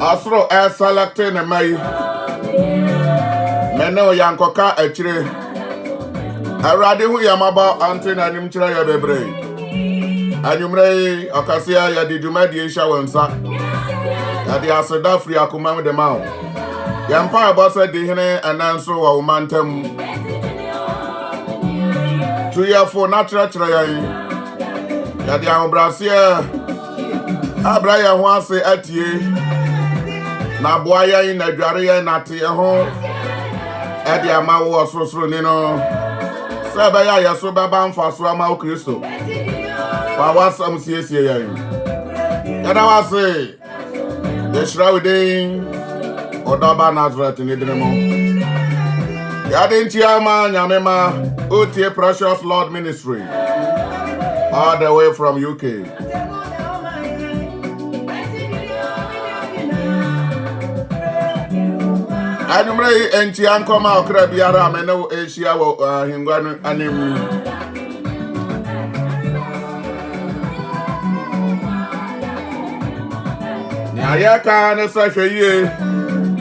Asro selecting a may. Meno yankoka a chire. A radihu yamaba antin and imtra ya bebre. Anumre, Okasia ya didumadi shawansa. Yadi asada free akuma with the mouth. Yampa bossa dihine and answer wa umantem. 2 years for natural train. Yadi ambrasia. Abraya wanse atie. Na boya in a dwaria nati home. Edi amawo ososro nino. Sabaya ya so baba mfaso ama Kristo. Fa wasam siesie yan. Yada wase. Yeshra within Odaba Nazareth ni dinemo. Yadi ntiama nyamema Otie Precious Lord Ministry. All the way from UK. Anumre enti ankoma okra biara amene Asia wo hingwanu anim. Ayaka ne sahweye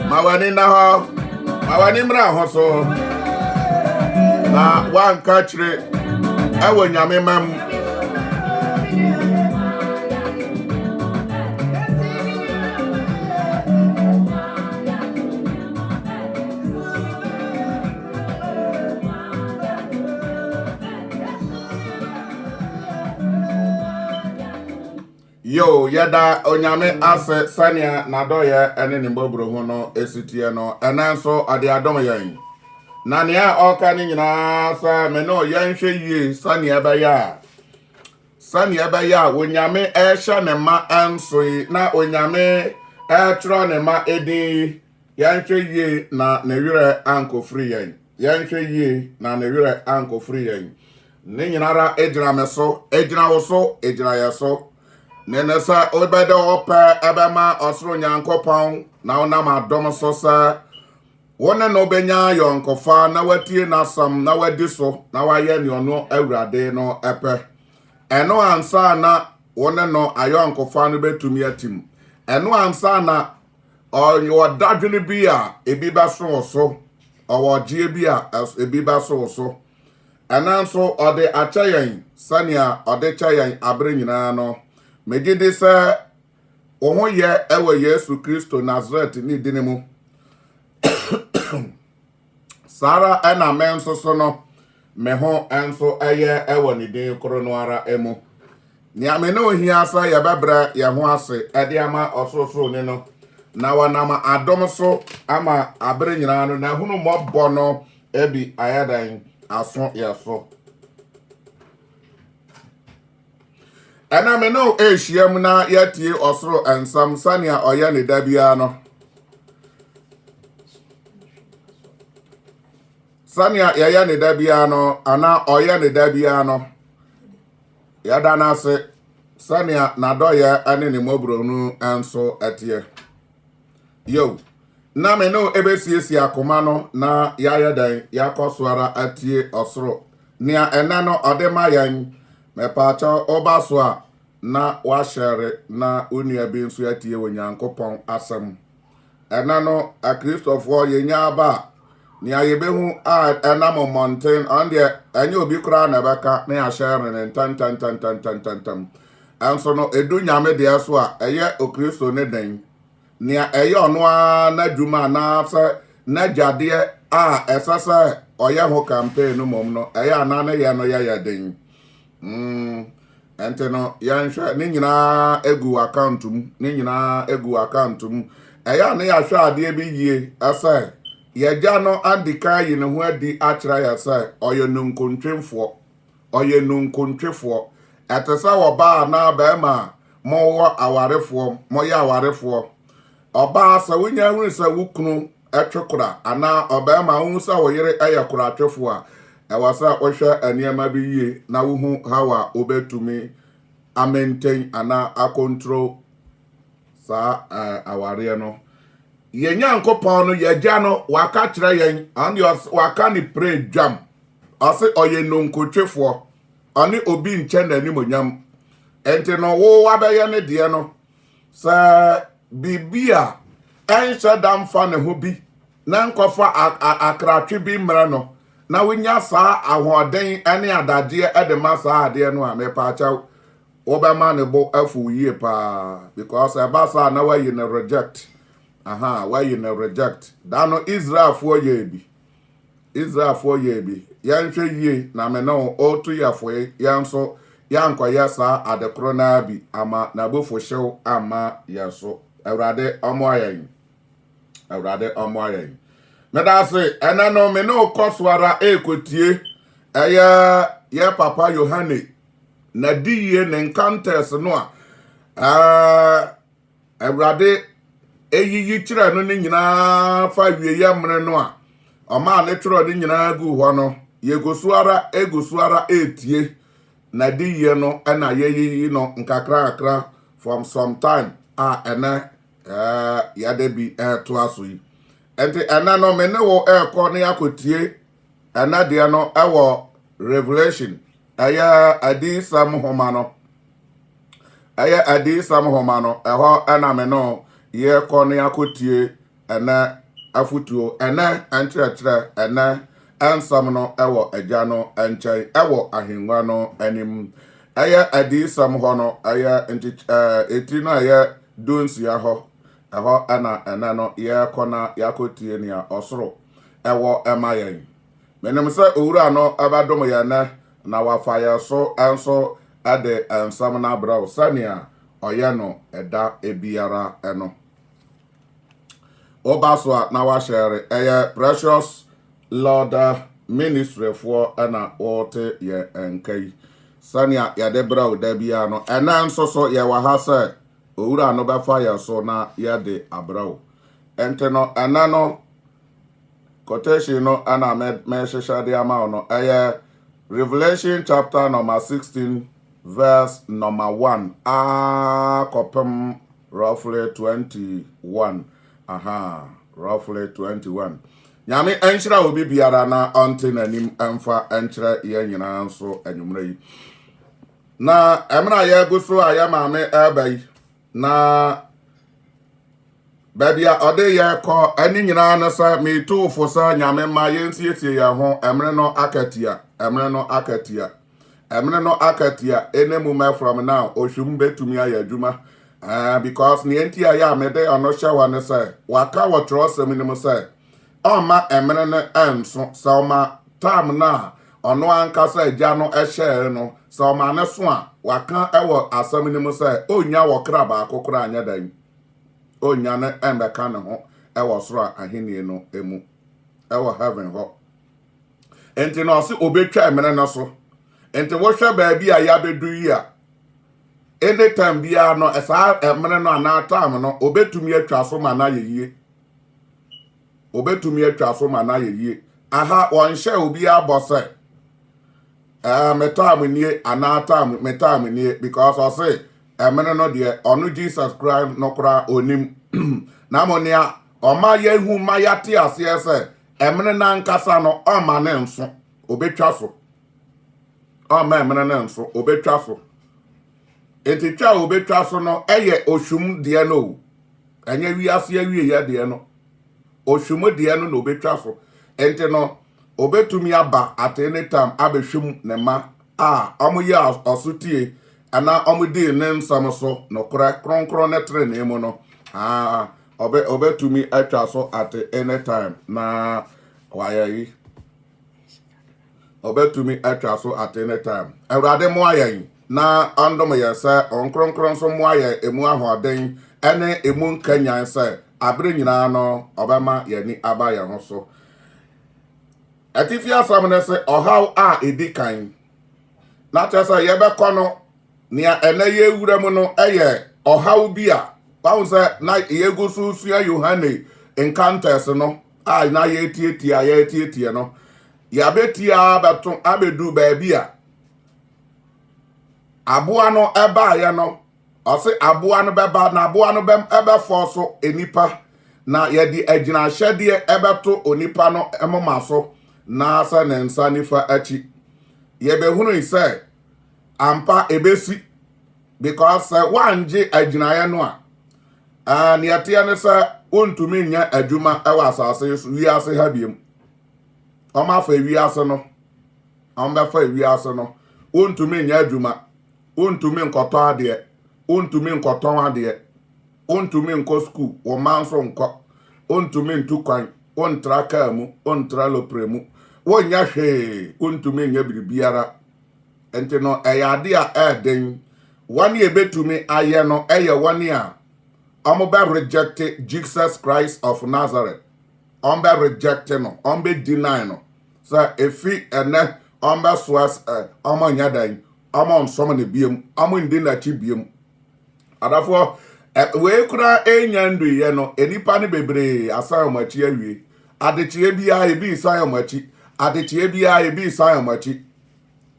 mawani na ho mawani mra ho so na wanka kire ewo nyame mam Yo, yada onyame ase sania na doye ene ni mbobro ho no esitie no enanso ade adom yan. Na nea oka ni nyina sa me no yanhwe yie sania baya. Sania baya onyame ehya ne ma enso na onyame etro ne ma edi yanhwe yie na ne wire anko free yan. Yanhwe yie na ne wire anko free yan. Ni nyinara ejira me so, ejira wo so, ejira ye so. Nenesa obede opa ebema osro nyankopon na ona madom so sa wona no benya yonkofa na watie na sam na wadi so na waye ne ono awurade no epe eno ansa na wona no ayonkofa no betumi atim eno ansa na oyo dadwene bi a ebi ba so owogie bi a ebi ba so enanso ode achayen sania ode chayen abre nyina no Megide se oho ye ewe Yesu Kristo Nazareth ni dinemu. Sara ena menso sono meho enso eye ewe ni din krono ara emu. Ni amene ohia asa ya bebra ye ho ase ede ama ososoro ni no. Na wanama adom so ama abre nyina no na hunu mobbo no ebi ayadan aso yeso. Ena me no ehyiam na yatie osoro ensam sania oya ne dabia no. Sania ya ne dabia no ana oya ne dabia no. Yada na se sania na doya ane ne mobro nu enso atie. Yo. Na me no ebesiesi akoma no na yadan yakoswara atie osoro. Nia ena no odema yan mepacha obaswa na washere na unia bi nso yatie wonyankopon asem enano a Christopher yenya ba ni ayebehu a enamo mountain on the enye obi kura na beka na ya share ne tan anso no edu nyame de so a eye o Kristo ne den ni eye ono a na dwuma na se na jade a esasa oye ho campaign no mom no eye anane ye no ya den Enteno yanhwa ni nyina egu account mu eya na ya hwa ade bi yie asa yeja no andika yi ne ho adi akira ya sa oye nunkontwefo atesa wo ba na ba ma mo wo awarefo mo ya awarefo oba sa wonya hu sa wukunu etwekura ana oba ma hu sa wo yire ayakura atwefo a ewasa ohwe aniema bi yie na wuhu hawa obetumi a maintain ana a control sa aware no yenya nkopon no yeja no waka kire yen and waka ni pray jam ase oye nonkotwefo ani obi nche na ni monyam ente no wo wabeye ne de no sa bibia ɛnhyɛ da mfa ne ho bi na nkɔfa akratwe bi mmerɛ no na wonya saa ahoɔden ne adadeɛ de ma saa adeɛ no a mepaakyɛw wobɛma ne bo afu yie paa because ɛba saa na wayi ne reject wayi ne reject da no Israelfoɔ yɛ bi yɛnhwɛ yie na me no ɔtu yɛfoe yɛn nso yɛankɔyɛ saa adekoro naa bi ama n'abofo hyew ama yɛ so Awurade ɔmo ayɛn meda se ɛna no me no kɔ so ara ekotie ɛyɛ yɛ papa Yohane na di yie ne encounters no a Awurade eyiyi kyerɛ no ne nyinaa fa wieyɛ mmere no a ɔma ne kyerɛ ne nyinaa gu hɔ no egu so ara etie na di yie no ɛna yeyiyi no nkakra from some time ɛnɛ yɛde bi ɛto aso yi enti ɛna no me ne wo ɛkɔ ne akotie ɛna deɛ no ɛwɔ Revelation ɛyɛ adisam homa no ɛhɔ ɛna me no yɛkɔ ne akotie ɛnɛ afutuo ɛnɛ ɛnkyerɛkyerɛ ɛnɛ ɛnsam no ɛwɔ agya no ɛnkyɛn ɛwɔ ahengua no anim ɛyɛ adisam hɔ no ɛyɛ eti no ɛyɛ dunsia hɔ ɛhɔ ɛna no yɛkɔ na yɛakotie nea ɔsoro ɛwɔ ɛma yɛn menim sɛ owura no ɛbɛdom yɛn na wafa yɛ so ɛnso ɛde nsɛm no abrɛ wo sɛnea ɔyɛ no ɛda ebiara ɛno woba so a na wahyɛre ɛyɛ Precious Lord Ministry foɔ ɛna wɔte yɛ nka yi sɛnea yɛde brɛ wo da biara no ɛna nso so yɛwɔ ha sɛ owura no bɛfa yɛ so na yɛde abrɛ wo ɛnti no ɛna no quotation no ɛna mɛhyehyɛ de ama wo no ɛyɛ Revelation chapter number 16 verse number 1 kɔpem roughly 21 roughly 21 nyame ɛnhyira obi biara na ɔnte n'anim ɛmfa ɛnkyerɛ yɛn nyinaa nso anwummerɛ yi na ɛmra yɛgu so a yɛ maame ɛba yi na baabi a ɔde yɛkɔ ɛne nyinaa no sɛ metofo sɛ nyame ma yɛnsietie yɛn ho ɛmre no akatia enemu me from now oshum betumi ayɛ adwuma because ne enti ayɛ a mede ɔno hyɛ wɔ ne sɛ waka wɔ trɔsɛm nim sɛ ɔma ɛmre no ɛnso sɛ ɔma tam na ɔno ankasa agya no ɛhyɛɛ no sɛ ɔma ne so a waka ɛwɔ asɛm nim sɛ onya wɔ kra baako kora anyɛ dan onya ne ɛmbɛka ne ho ɛwɔ soro a ahenni no emu ɛwɔ heaven hɔ enti na ɔse obetwa ɛmre no so enti wohwɛ baabi a yɛabedu yi a anytime biara no ɛsaa ɛmre no anaa time no obetumi atwa so ma na yɛyie aha wɔnhyɛ obi abɔ sɛ metam nie anaa tam metam nie because ɔse ɛmre no deɛ ɔno Jesus Christ no kora onim na monia ɔma yɛhu ma yɛate aseɛ sɛ ɛmre na nkasa no ɔma ne nso obetwa so ɔma ɛmre ne nso obetwa so enti twa obetwa so no ɛyɛ oshum deɛ no ɛnyɛ wiase awie yɛ deɛ no oshum deɛ no na obetwa so enti no obetumi aba at any time abehwem ne ma ɔmo yɛ ɔsotie ana ɔmo di ne nsam so no kronkron ne tre ne mu no obetumi atwa so at any time na wayayi obetumi atwa so at any time Awurade mo ayan na andom yɛ sɛ ɔnkronkron so mo ayɛ emu ahoɔden ɛne emu nkanyan sɛ abre nyinaa no ɔbɛma yɛni aba yɛn ho so atifi asam ne sɛ ɔhaw a edi kan na kyerɛ sɛ yɛbɛkɔ no nea ɛnɛ yɛwura mu no ɛyɛ ɔhaw bi a bawo sɛ na yɛgu so sua Yohane encounters no na yɛtietie no yɛabetia bɛto abedu baabi a aboa no ɛbaayɛ no ɔse aboa no bɛba na aboa no ɛbɛfɔ so enipa na yɛde agyinahyɛdeɛ ɛbɛto onipa no ɛmoma so na sɛ ne nsa nifa akyi yɛbɛhunu sɛ ampa ebesi because sɛ wangye agyinaeɛ no a ne yɛteɛ ne sɛ wontumi nya adwuma ewa asase so wiase ha biem oma fa wiase no omba fa wiase no wontumi nya adwuma wontumi nkoto ade wontumi nkoto ade wontumi nko school wo manso nko wontumi ntukwan wontra kamu wontra lopremu wonya hwe wontumi nya biribiara enti no eyade a eden wani ebetumi aye no eye wani a Omba reject Jesus Christ of Nazareth. Omba reject no. Omba deny no. So efi ene omba swas omo nyadan. Omo onsomo ne biem. Omo ndi na chi biem. Adafo we kura enyandu ye no enipa ne bebre asan machi awie. Adechie bia ebi san machi. Adechie bia ebi san machi.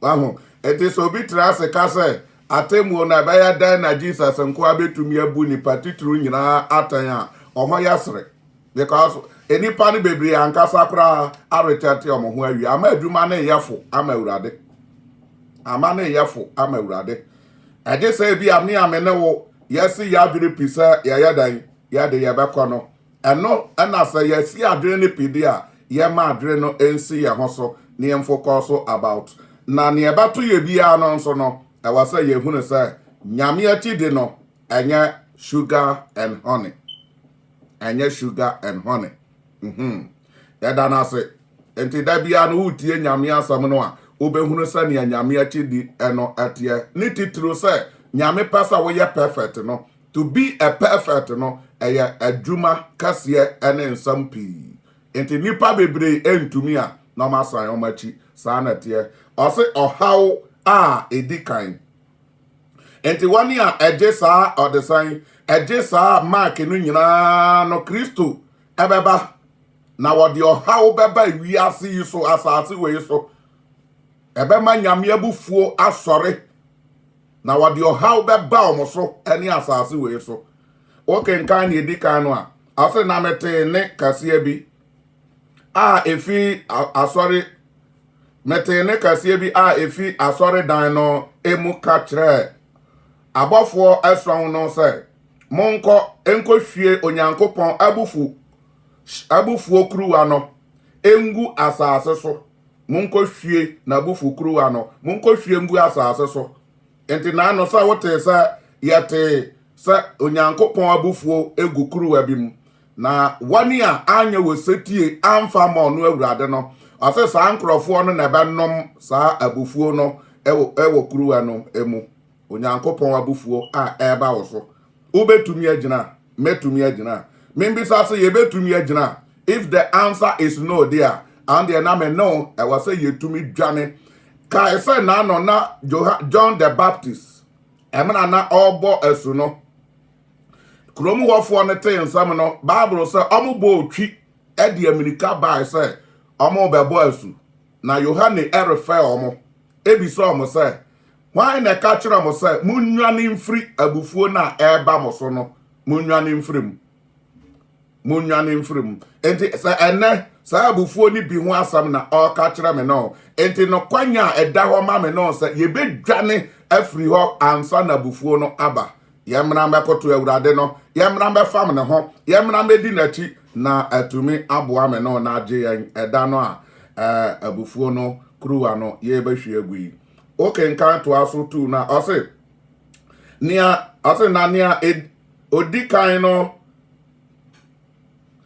Wahu ete obi trase kase atemu na baya dan na Jesus nko abetumi abu ni patitru nyina atan a oho yasre because enipa ne bebre ankasa kra aretete omo ho awi ama aduma na yefo ama urade ama na yefo ama urade ade say bi amni amene wo yesi ya adwere pisa ya yadan ya de ya bekọ no eno na say yesi adwere ne pidi a ye ma adwere no ensi ya hoso ne emfocus about na ne ebato ye bia no nso no awasa yehunu say nyame achi de no enye sugar and honey enye sugar and honey yada na say enti da bia no utie nyame asam no a obehunu say ne nyame achi di eno atie ni titru say nyame pasa wo ye perfect no to be a perfect no eye adwuma kase ene nsam pi enti nipa bebre entumi a no masan o machi sa na tie o say ohaw a edikan enti wani a eje saa odesan eje saa mark no nyina no Kristo ebeba na wodi ohaw beba wiase yi so asase we so ebema nyame abufuo asore na wodi ohaw beba omoso eni asase we so okenkan na edikan no a ase na mete ne kase bi a efi asore metene kasie bi a efi asore dan no emu ka kire abofo eson no se monko enkohwie onyankopon abufu okruwa no engu asase so monkohwie na abufu okruwa no monkohwie ngu asase so enti na no sa wote sa yete sa onyankopon abufu egu kruwa bi mu na wani a anya wosetie amfa ma no awurade no ase sa nkrofo no na benom sa abufuo no ewo kruwa no emu onyankopon abufuo a eba wo so ubetumi agina metumi agina membi sa se yebetumi agina if the answer is no there and the na me no e was say yetumi dwane ka ese na no na John the Baptist emna na obo esu no kromu wofo no te nsam no Bible say omubo otwi e de America by say omo bebo asu na Yohane erefe omo ebiso omo say why na ka kire omo say munnwane mfiri abufuo na eba mo so no munnwane mfirim enti say ene say abufuo ni bi ho asam na o ka kire me no enti no kwanya eda ho ma me no say yebedwane afiri ho ansa na abufuo no aba yemra mekoto awurade no yemra mefam ne ho yemra medi nachi na atumi aboa me no na age eda no a abufuo no kruwa no ye behwe agui okenkan to aso tu na ose na nia odikan no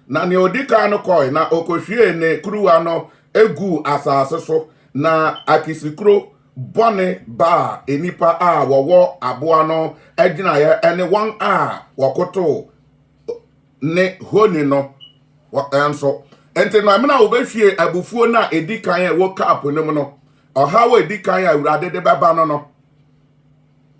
na ne odikan no koi na okohwie ne kruwa no egu asase so na akisikro bone ba enipa a wowo aboa no agina ye ene wan a wokoto ne honi no enso ente no amena obehwie abufuo na edikan e wo cap no no ohawo edikan a urade de baba no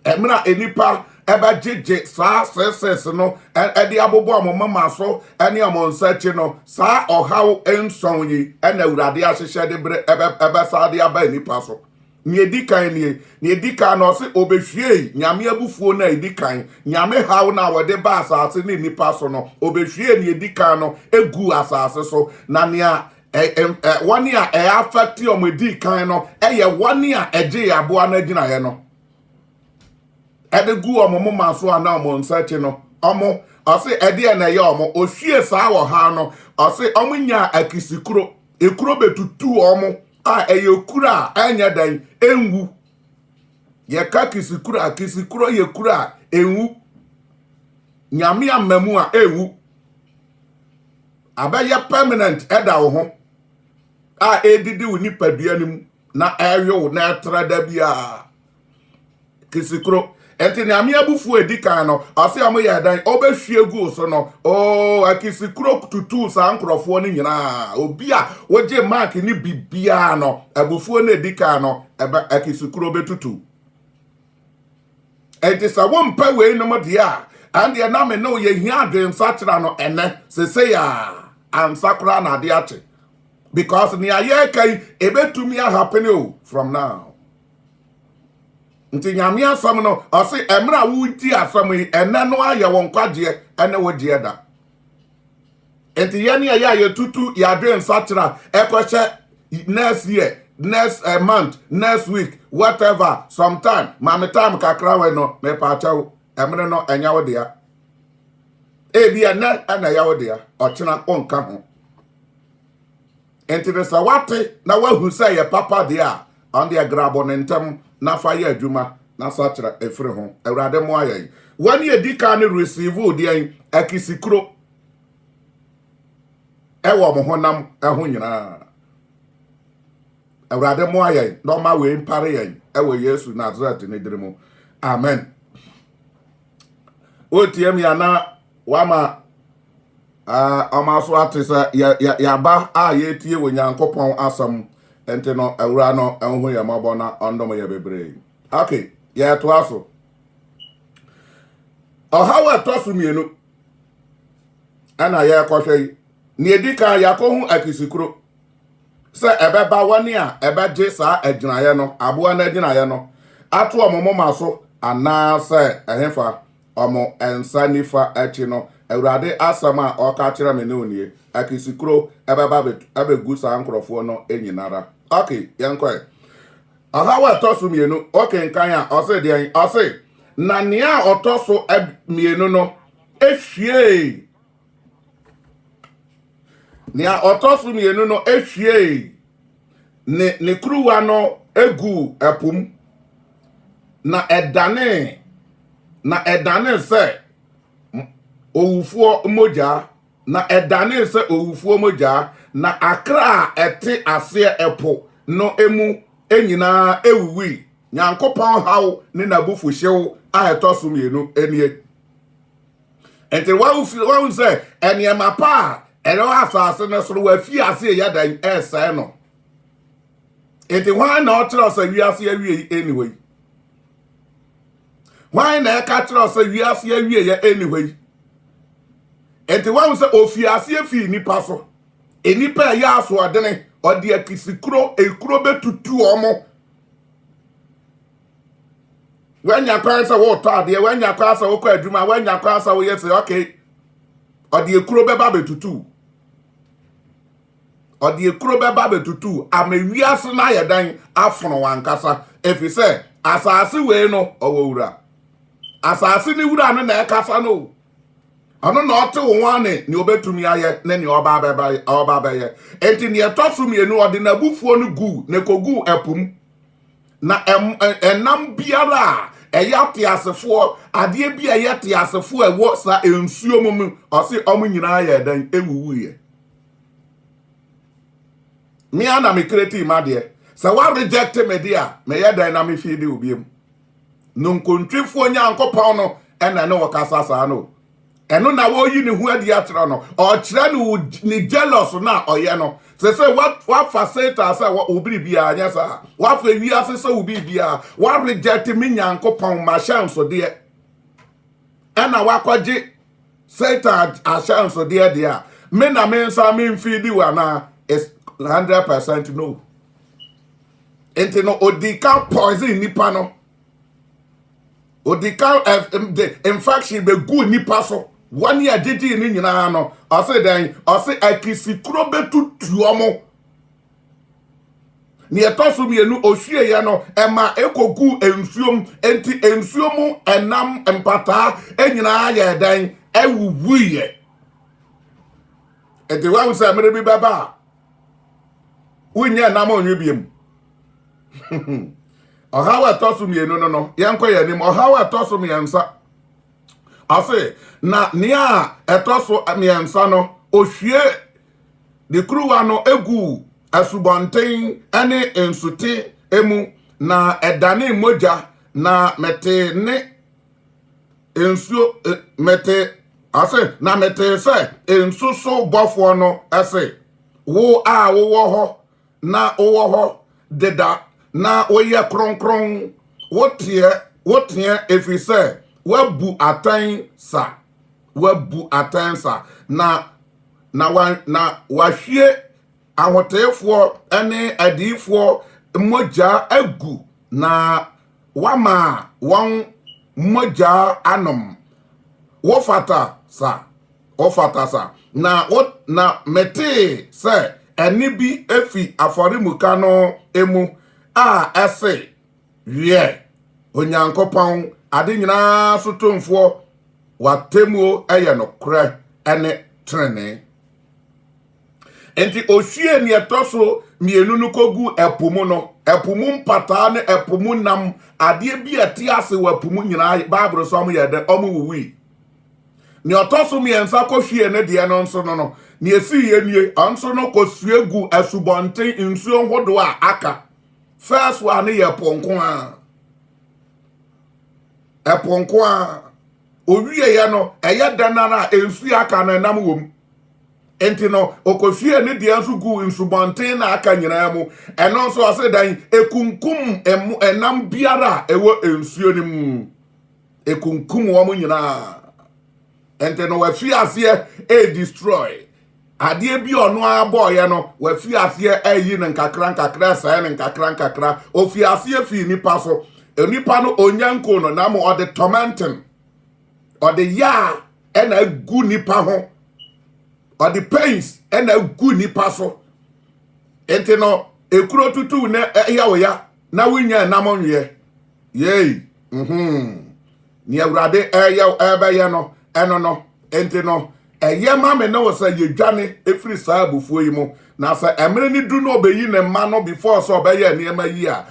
emra enipa eba jeje sa ses no edi abobo amoma so ene amonsachi no sa ohawo enson yi ena urade ahihye de bre eba sa de aba enipa so ni edikan no se obehwie nyame abufuo na edikan nyame hawo na wode ba asase ni nipa so no obehwie ni edikan no egu asase so na nia wani a affect o edikan no eye wani a eje aboa na agina ye no edegu omomoma so ana omonsachi no omo ose ede na ye omo ohwie saa wo ha no ose omo nya akisikuro ekuro betutu omo a eyekura anya dan enwu ye ka kisikuro yekura enwu nyame amamu a enwu abaye permanent eda wo ho a edidi wo nipadua nim na eyo na trada bia kisikuro enti nyame abufu edikan no ase amo ye dan obehwie gu so no o akisikuro tutu sa nkrofo ni nyina obi a woje mark ni bibia no abufu na edikan no eba akisikuro betutu enti sa wo mpa we no mo dia and ye na me no ye hia adwen sachra no ene sese ya ansakra na de ache because ni aye kai ebetumi happen o from now nti nyame asam no ose emra wuti asam yi ene no aye won kwaje ene wodie da enti ye ne aye tutu ya adwen sachra ekwoche next year next month next week whatever sometime mama time kakra we no me pa chawo emre no enya wo dia bia na ya wo dia ochina onka ho enti the sawate na wahu say ye papa dia on the grabo nentem na fa ye adwuma na sachra efre ho awrade mo ayen wani edika ne receive dia akisikuro ewo mo honam eho nyina awrade mo ayen no ma we mpare yen ewo Yesu Nazareth ne dirimo amen otiem ya na wama amaso atisa ya ba a ye tie wonyankopon asam ente no awura no enho ya mabo na ondom ya bebre okay ya to aso ohawa tosu mienu ana ya kohwe ni edika ya kohun akisikuro se ebeba wani a ebeje saa agyinaye no aboa na agyinaye no ato omomo maso ana se ehemfa omo ensa nifa achi no awurade asama oka kire me ne onie akisikuro ebeba abegu saa nkrofo no enyinara okay yankwa ahawa tosu mienu okay nkan a ose de ose na nia otoso mienu no ehwie nia otosu mienu no ehwie ne kruwa no egu epum na edane se owufuo moja na edane se owufuo moja na akra ete ase epo no emu enyina ewuwi nyankopon hawo ne nabufu hyew a etoso mienu enie ente wawu se eniema pa ero asase ne soro wafi ase yadan ese no ente wan na otro se wiase awie anyway why na ka tro se wiase awie ya anyway enti wan se ofiase afi nipa so enipa ya aso adene odi akisikuro ekuro betutu omo wanya kwansa wo to ade wanya kwansa wo kwa adwuma wanya kwansa wo yese okay odi ekuro beba betutu odi ekuro beba betutu amawiase na yedan afono wankasa efise asase we no owura asase ni wura no na ekasa no ono na ote wonwane ni obetumi aye na ni oba beye enti ni etosu mienu odi na bufuo no gu ne kogu epum na enam biara eyate asefo ade bia eyate asefo ewo sa ensuo mum ose omu nyina aye dan ewuwuye mi ana me kreti made se wa reject me dia me ye dan na me fidi obiem no nkontwefo nyankopon no ena ne wokasasa no eno na wo yi ne hu adi atra no o kire ni jealous na oye no se what faceta say obiri bia anya sa wa fa wi ase se obi bia wa reject me nyankopon ma chance de ena wa kwaje Satan a chance de dia me na me nsa me mfidi wa na is 100% no enti no odika poison nipa no odika infection be good nipa so one year didi ni nyina no ose den ose akisikuro betutu omo ni etoso mienu ohwie ye no ema ekogu ensuom enti ensuomu enam empata enyina ye den ewuye enti wa usa mere bi baba unya na mo nwe biem ohawa tosum ye no yankwa ye nim ohawa tosum ye nsa ase na nia etoso miensa no ohwie de kruwa no egu asubonten ane ensute emu na edane moja na mete ne ensuo mete ase na mete se ensuso bofo no ase wo a wo ho na wo ho deda na oye kronkron wotie efise wabu atan sa na wahwie ahotefo ene adifo moja agu na wama won moja anom wofata sa na mete se eni bi efi aforimuka no emu a ese wie onyankopon ade nyina so tomfo watemuo eye no kra ene trene enti ohwie ne etoso mienu no kogu epumu no epumu mpata ne epumu nam ade bi ati ase wapumu nyina bible so ye de omuwi ne otoso miensa kohwie ne de no nso no ne esi ye nie onso no kosue gu asubonten nsuo hodo a aka first one ye ponko a owie ye no eye danara ensu aka na nam wom enti no okosue ne de ansu gu nsubonten na aka nyina mu eno nso ase dan ekunkum enam biara ewo ensuo ni mu ekunkum wo mu nyina enti no wafi ase destroy ade bi ono aboye no wafi ase ayi ne nkakra sa ne nkakra ofi ase fi nipa so enipa no onyanko no na mo ode tormenting ode ya ena gu nipa ho ode pains ena gu nipa so enti no ekuro tutu ne ya wo ya na winya na mo nwe yey ni awrade ya ebe ya no eno no enti no eye ma me no say yedwane efiri saa bufuo yi mu na say emre ni du no obeyi ne ma no before so obeye ne ma yi a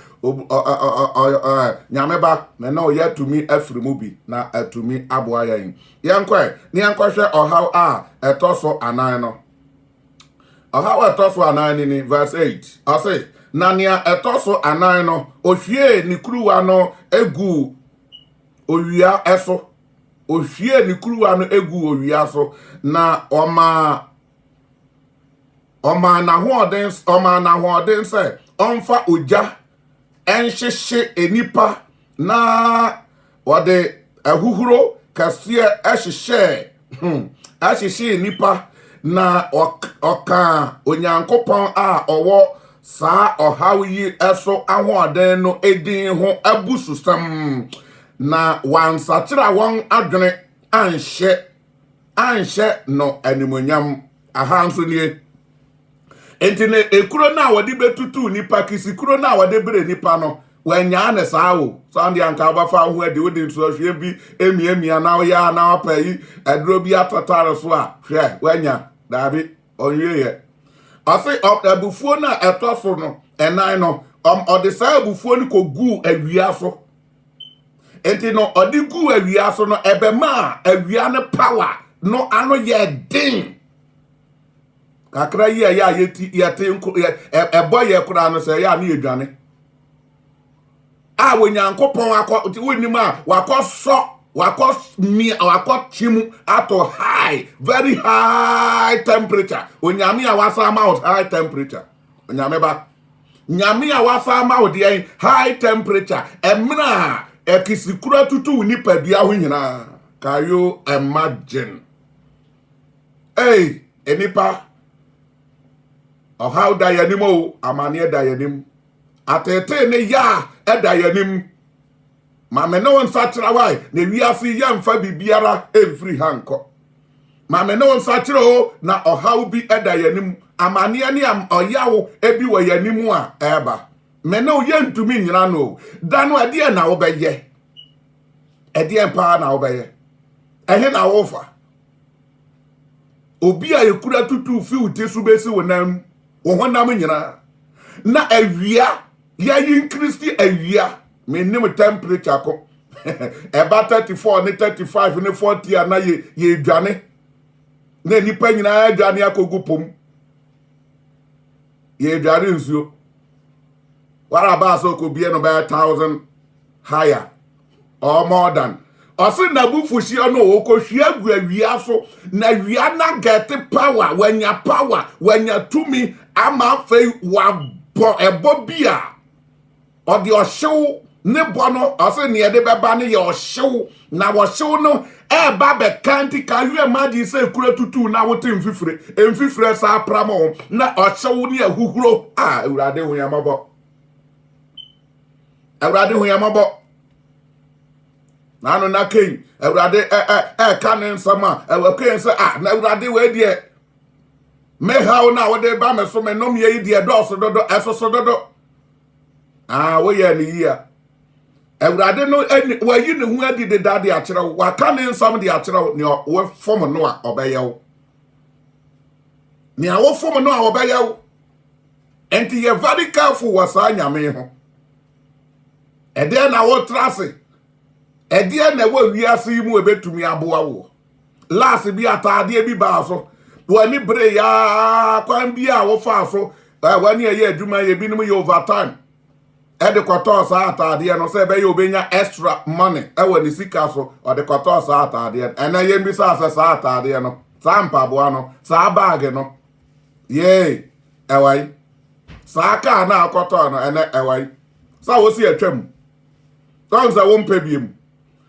nyameba me no ya tumi afiri mu bi na atumi aboa ya yin yankwa ni yankwa ohaw a etoso anan no ohaw etoso anan ni verse 8 ase na nia etoso anan no ohwie ni kuruwa no egu owia eso ohwie ni kuruwa no egu owia so na oma na hoden se onfa oja enhyehye enipa na wode ahuhuro kase ahyehyɛ enipa na oka onyankopɔn a owo saa ohaw yi eso ahoden no edin ho abususam na wansatira won adwene anhye no animonyam ahanso nie enti ne ekuro na wode betutu nipa kisikuro na wode bere nipa no wanya ne saawo so ande anka bafa ho ade wode nso hwe bi emiamia na ya na apai aduro bi atotare so a hwe wanya dabi onye ase abufuo na etoso no enan no ode saa abufuo ni kogu awia so enti no ode gu awia so no ebema awia ne power no ano ye din kakra yi ya yeti ebo ye kura no se ya na edwane a wonyankopon akọ wonima wakọ chimu ato high very high temperature onyame a wasa mount high temperature onyame ba nyame a wasa mount ye high temperature emra ekisikura tutu ni padua ho nyina can you imagine enipa how dayanimo amane dayanim atete ne ya edayanim ma me no nsachira wai na wiase ya mfa bibiara every hanko ma me no nsachira o na ohaw bi edayanim amane ne am oyawo ebi wayanim a eba me no yentumi nyina no da no ade na wo beye ede empa na wo beye ehe na wo fa obi a yekura tutu fi uti so besi wonam wo honam nyina na awia ya yin Kristi awia me nim temperature ko eba 34 ne 35 ne 40 na ye dwane na nipa nyina dwane akogu pom ye dwane nsuo wara ba so ko bie no ba 1000 higher or more than Ose na bufushi ono okohwia guawia so na wia na get power wanya tumi ama fei wa bo ebo bia odi ohyew ne bono ose ne de beba ne ye ohyew na wo hyew no e ba be kanti ka wi ma di se kura tutu na wote mfifire sa pramo na ohyew ne ahuhuro awurade hu yamabo Nano na king, Eurade canon sama, Ewakin say, na Eurade we dear. Me how now de bame so me no me dear doso dodo, esosododo. We ye ni year. Eurade no any where you know who did the daddy achero, wa canon some the achero, near we form noa obeyo. Near what form noa obeyo. And ye very careful was I yame. And then I will trust it. Edie na we wiase mu ebetumi aboa wo last bi atade bi ba so wani bre ya kwan bi a wo fa so wani ye adwuma ye bi nim ye overtime de kwato sa atade no se be ye obenya extra money wani sika so o de kwato sa atade ena ye bi sa atade no sa mpaboa no sa bag no ye ewai sa ka na kwato no ena ewai sa wo si atwam tonza wo mpebiem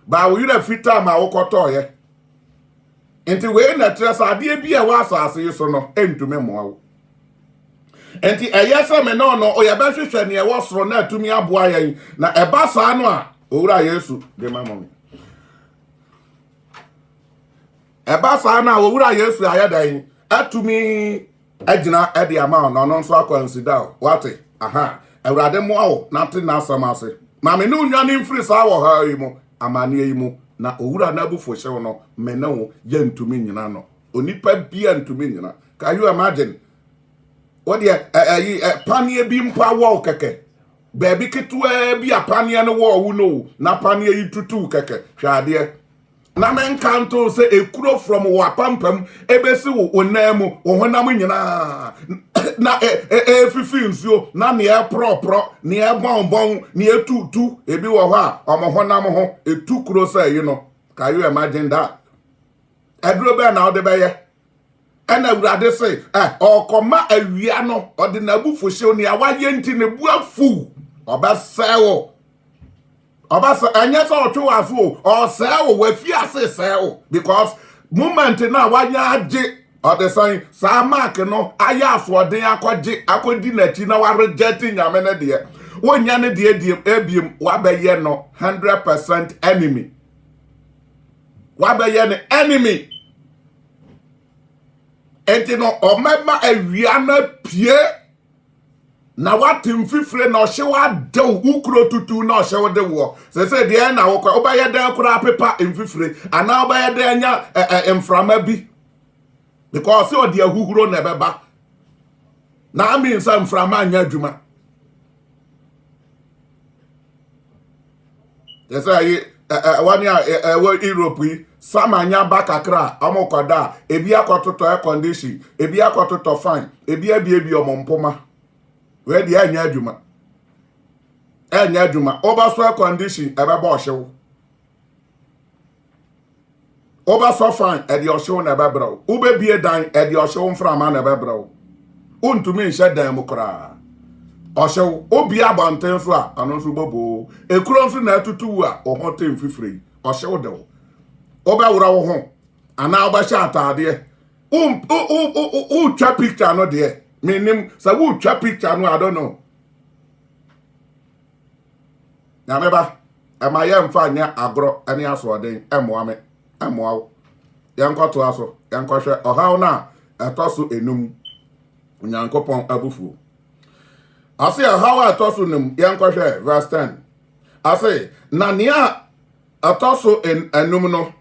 ba wo yira fita ma wo koto ye enti we na tresa ade bi e wa asase so no entume mo awo enti eyesa me no o ya ba hwehwe ne e wo soro na atumi aboa ye na e ba saa no a owura Yesu de mamomi e ba saa na owura Yesu ayadan atumi agina e de ama no no nso akwansida wate awurade mo awo na te na asamase ma me no nwane mfiri saa wo ha yi mo amane yi mu na owura na bufo hyew no mena wo ya ntumi nyina no onipa bia ntumi nyina can you imagine what the panie bi mpa wo keke baby ketua bi apanie no wo no na panie yi tutu keke hwade na men kanto se ekuro from wapampam ebesi wo onamu wo honam nyina na fifi nsuo na ne pro ne bonbon ne tutu ebi wo ho a omo honam ho etukuro say you know can you imagine that edro be na ode be ye ena urade say okoma awia no ode na bufo hye oni awaye nti ne buafu obasewo Obasa anya so otu afu o se wo wafi ase se wo because moment na wanya age o the sign sa mark no aya afoden akodi na ti na wa reject nyame ne de wonya ne de ebiem wa beye no 100% enemy wa beye ne enemy enti no o mema awia na pie na watim fifre na ohyewa de ukro tutu na ohyewo de wo se de na wo kwa obaye de kura pepa mfifre ana obaye de anya emframa bi because o de ahuhuro na beba na ami nsa mframa anya adwuma yi wani wo Europe yi samanya bakakra amokoda ebi akototo air condition ebi akototo fan ebi omompoma we di anya adwuma obaso condition ebe ba ohyew obaso fan e di ohyew na ebe brawo ube bie dan e di ohyew mframa na ebe brawo untumi nhye dan mu kra ohyew obi abanten so a ano so bobo ekuro nso na atutu a ohotem fifrei ohyew de wo obawura wo ho ana obahye atade twa picture no de minim sabu twa picture no I don't know na meba ma ye mfa anya agro ani aso den emoa yankoto aso yankohwe ohaw na etoso enum nyankopon abufu ase ohaw etoso enum yankohwe verse 10 ase na nia etoso enum no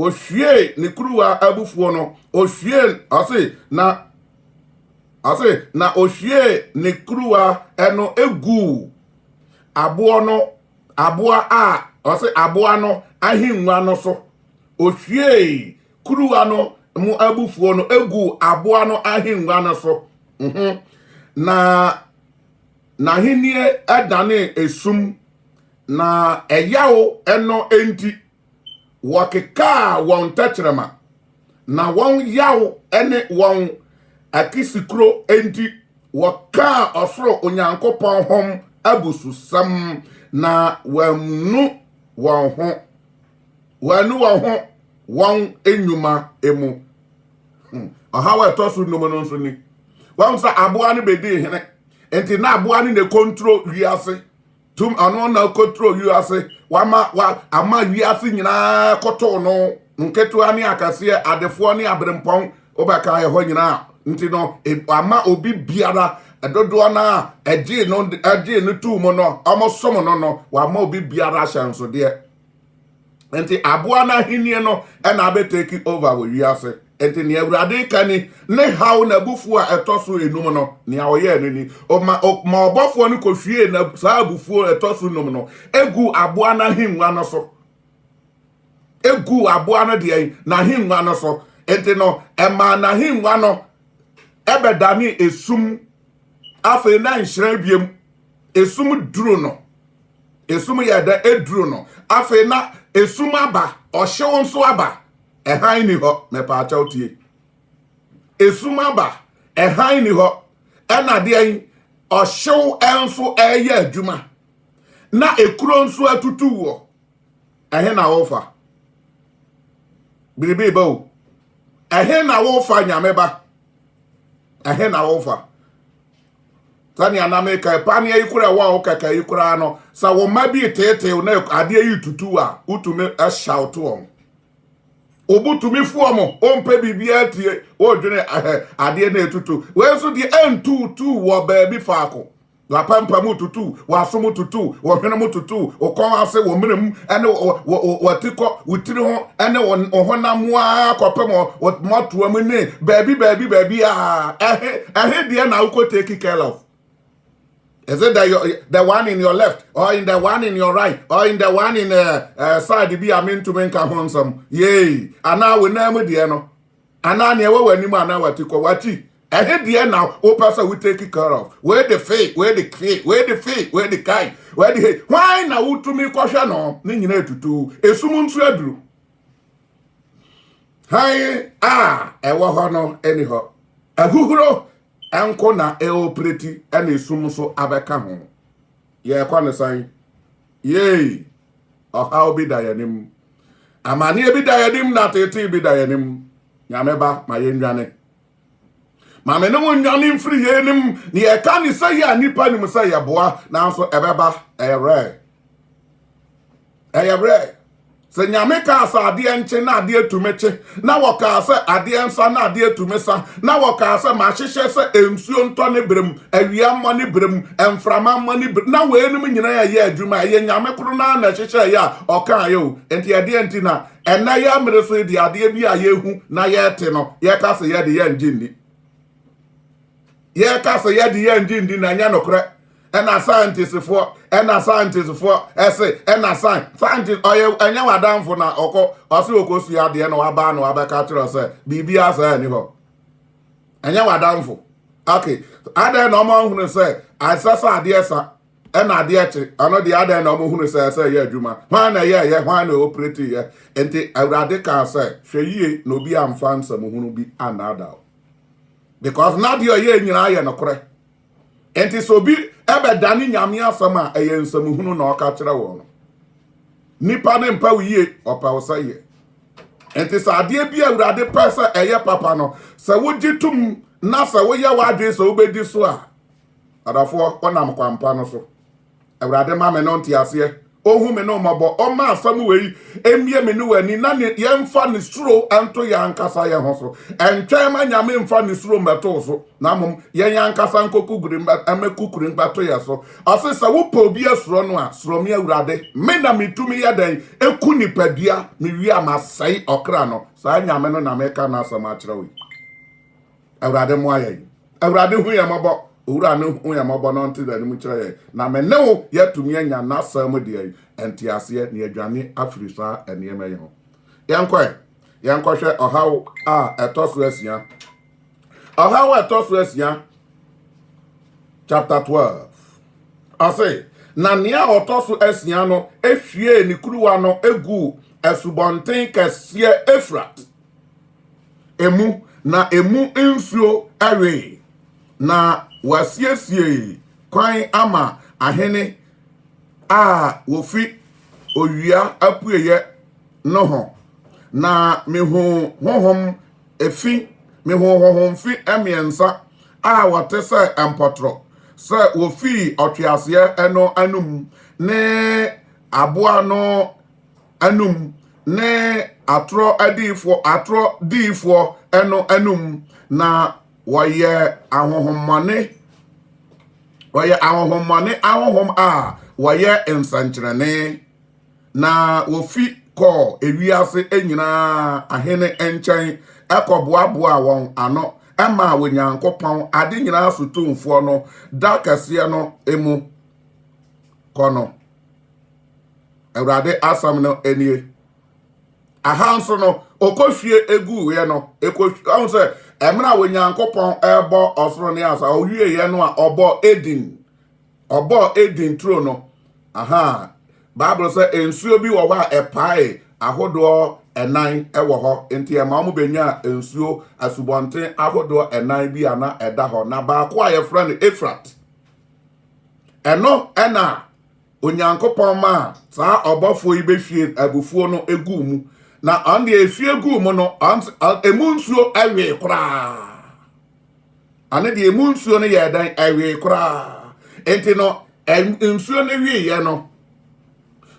ohwie ne kuruwa abufuo no ohwie ase na ohwie ne kuruwa eno egu aboa a ase aboa no ahinwa no so ohwie kuruwa no mu abufuo no egu aboa no ahinwa no so na hinie adane esum na eyawo eno enti wakeka won tachrema na won yawo ene won akisikro enti waka osoro onyankopon hom abususam na wanu won ho won enyuma emu ahawa tosu no no nso ni won sa aboa ne bedi hene enti na aboa ne control wiase tum ano na control wiase ama wiase nyina koto no nketu ani akase adefo ni abrempon obaka ye ho nyina nti no ama obi biara edodo na eje no tu mo no amosom no wa ma obi biara hyanso de enti aboa na hinie no na abeteki over we wiase enti ne awurade kani ne haw na bufu a etoso enum no ne awoye nini ma obofo no kohwie na saa bufu etoso enum no egu aboa na hinwa no so egu aboa na de na hinwa no so enti no ema na hinwa no ebedani esum afe na nhire biem esum duru no esum yeda eduru no afe na esum aba ohyew nso aba ehan ni ho me pa acha otie esum aba ehan ni ho ena de an ohyew enso eye adwuma na ekuro nso atutu wo ehe na wofa biribi bawo ehe na wofa nyameba ehe na wofa tani anameka pani yikura wa okaka yikura no sa wo mabi tete na ade yi tutu a utume a shout on obutumi fuomo ompe bibia tie wo dwene ade na etutu we so di entutu wo baabi faako la pampa mu tutu wa so mu tutu wo hwene mu tutu o kon ase wo menam ene wo tiko wutiri ho ene wo honam a kopem wo moto am ne baabi a ehe de na uko take care of. Is it the one in your left, or in the one in your right, or in the one in side be amen to make a handsome? Yay! And now we name the no. And now never when you man what to call what he. I hate the now, oh person we take care of. Where the faith, where the faith, where the faith, where the kind, where the hate. Why now to me question no? Ning to do. A sumun swedru. Hi, ewa hono anyhow. A huro. Enko na eoperate ena esum so abeka ho ye kwa ne san ye oha obi da yanim amani ebi da yanim na tete bi da yanim nyameba ma ye nwane ma me no nwane mfiri ye nim ne ye ka ne sai ya nipa nim sai ya boa na so ebeba eyere se nyame ka asa ade enche na ade etumeche na woka asa ade ensa na ade etumesa na woka asa ma hyehye se ensuo nto ne brem awia mo ne brem emframa mo ne brem na weenum nyina ya ye adwuma ye nyame koro na hyehye ya oka yo enti ade enti na ena ya mere so di ade bi a yehu na ye te no ye ka se ye de ye njindi ye ka se ye de ye njindi na nya nokre ena scientist for ese ena scientist oye enya wadanfo na oko osi okosu ya de na waba na wabeka tro se bibia asa ni ho enya wadanfo okay ada na omo hunu se asasa ade esa ena ade echi ano de ada na omo hunu se ye adwuma hwan na ye hwan na operate ye enti awrade ka se hweyie no bi amfa nsam hunu bi anada because na de ye nyina ye no kore enti so bi ebe dani nyame asam a eye nsamuhunu na oka kire wo no nipa ne mpa wiye opa wosaye enti sa ade bi awurade pesa eye papa no se wogitum na se woye wadwe se obedi so a adafo onam kwampa no so awurade ma me no nti ase ohu me no mabo o ma asam we emie me no wani na ne yemfa ne suro anto ya nkasa ye ho so entwen ma nyame mfa ne suro mbeto so na mom ye ya nkasa nkokugure amekukure mbeto ya so asesa wo pa obi asuro no a suro me awurade me na metumi ya dan eku nipadua me wi amasai okra no sa nyame no na meka na asam a kire we awurade mo aye awurade hu ya mabo ura no hu ya mabo no nti da ni mu kire na me ne wo yatumi anya na asam de enti ase ne adwane afrisa enema ye ho yankwa ohaw a etoso asia ohaw etoso asia chapter 12 ase na nia otoso asia no ehwie ni kuruwa no egu esubonten kese Efrat emu nsuo awe na wasiesie kwan ama ahene a wofi owia apueye no ho na mehu honhom efi mehu honhom fi emiensa a wote se empotro se wofi otwease eno anum ne aboa no anum ne atro difo eno anum na woye ahohomane ahohom a woye ensankyerene na wofi ko ewiase enyina ahene enchen ekoboaboa won ano ema wonyankopon ade nyina sotumfo no dakase no emu kono awurade asam no enie ahanso no okohwie egu ye no ekohwie se emra wonyankopon ebo osoro ne asa owie ye no a obo edin tro no Bible say ensuo bi wo wa epae ahodo enan ewo ho enti e ma mu benya ensuo asubonten ahodo enan bi ana eda ho na ba ko aye friend Efrat eno ena onyankopon ma sa obofo ibehwie abufuo no egu mu na ande efie egu mu no emu nsuo awe kra ane de emu nsuo no ye dan awe kra enti no ensuo no wie ye no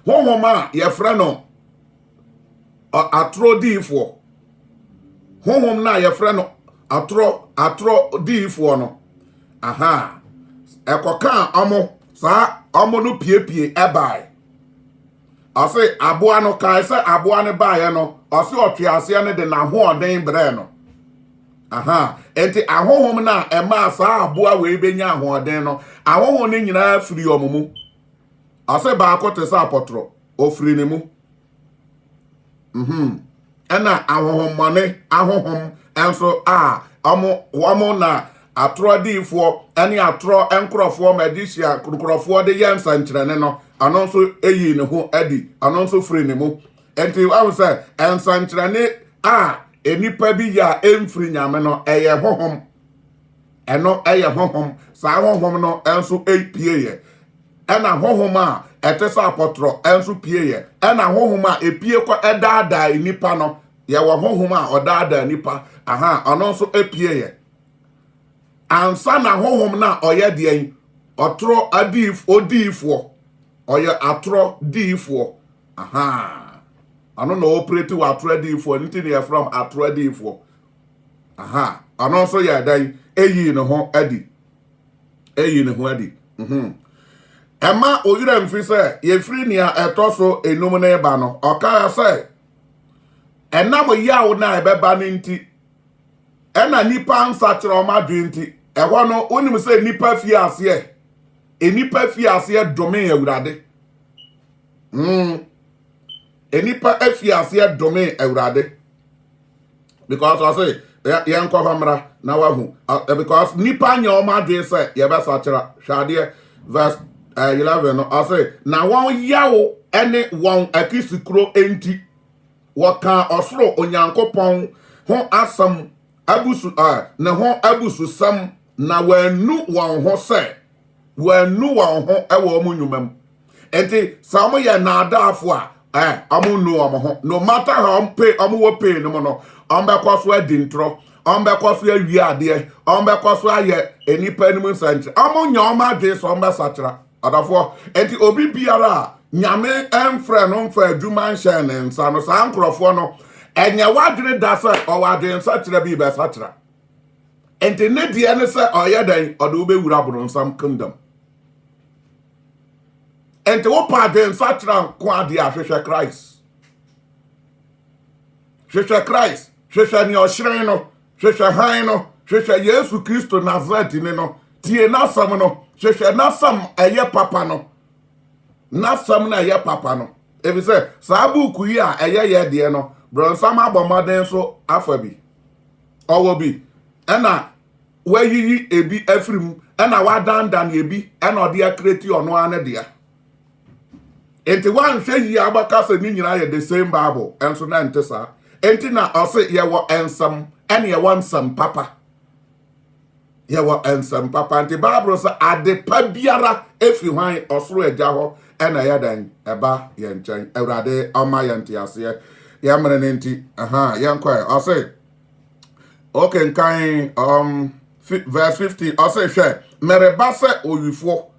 honhoma ye fra no atro difo honhom na ye fra no atro difo no ekoka omo sa omo no piepie ebai ase aboa no kai se aboa ne bae no ase otwease ne de na ho oden bre no enti ahohom na ema sa aboa we benya ho oden no ahohom ne nyina firi omumu ase ba akote sa apotro ofiri ne mu ena ahohom enso omo na atro difo ene atro enkrofo magician krofo de yensa nkyerene no anonso eyi ne ho adi anonso firi ne mu enti wa say ensa nkyerene enipa bi ya emfiri nyame no eye hohom eno eye hohom sa hohom no enso epie ye ena hohom a etesa apotro enso pie ye ena hohom a epie ko edada enipa no ye wo hohom a odada enipa anonso epie ye ansa na hohom na oye de otro odifo oye atro difo ano no operate wa atro difo nti ne from atro difo anonso ya dan eyi ne ho adi ema oyira mfi se ye free nia etoso enum na eba no oka se enam yawo na ebeba ni nti ena nipa nsa kire o madwe nti eho no onim se nipa fie ase enipa fie ase dome awurade enipa afie ase dome awurade because I say yen ko famra na wahu because nipa nya o madwe se ye be sa kire hwade verse 11 no I say na won yawo ene won akisikro enti waka osoro onyankopon ho asam abusu na ho abusu sam na wanu won ho se wanu won ho ewo mu nwumam enti sam ye na adafo amu nu ho no matter how pay amu wo pay no no ombekwaso adintro ombekwaso awi ade ombekwaso aye enipa nim sanche amu nya o madwe so ombesachira adafo enti obi biara nyame emfre no mfa adwuma nhye ne nsa no saa nkrofo no enye wadwene da se o wadwen sa kire bi be sa kire enti ne die ne se oyedan o de obewura boro nsam kingdom enti wo pa den sa kire nko ade ahwehwe Christ hwehwe ni ohire no hwehwe han no hwehwe Yesu Kristo Nazareth ni no tie nasam no hwehwe nasam eye papa no nasam na eye papa no ebi se saa buku yi a eye ye de no bronsam abomaden so afabi owo bi ena wayiyi ebi afrim ena wadandan ebi ena ode akreti ono ane dia enti wan hwe yi abaka se ni nyina ye the same bible enso na ntesa enti na ose ye wo ensam ene ye wansam papa ye wo ensam papa enti bible se ade pa biara efi hwan osoro agya ho ena ye dan eba ye nchen awrade oma ye ntiase ya mre nenti yankwa ose okay nkan verse 50 ose hwe mereba se oyifo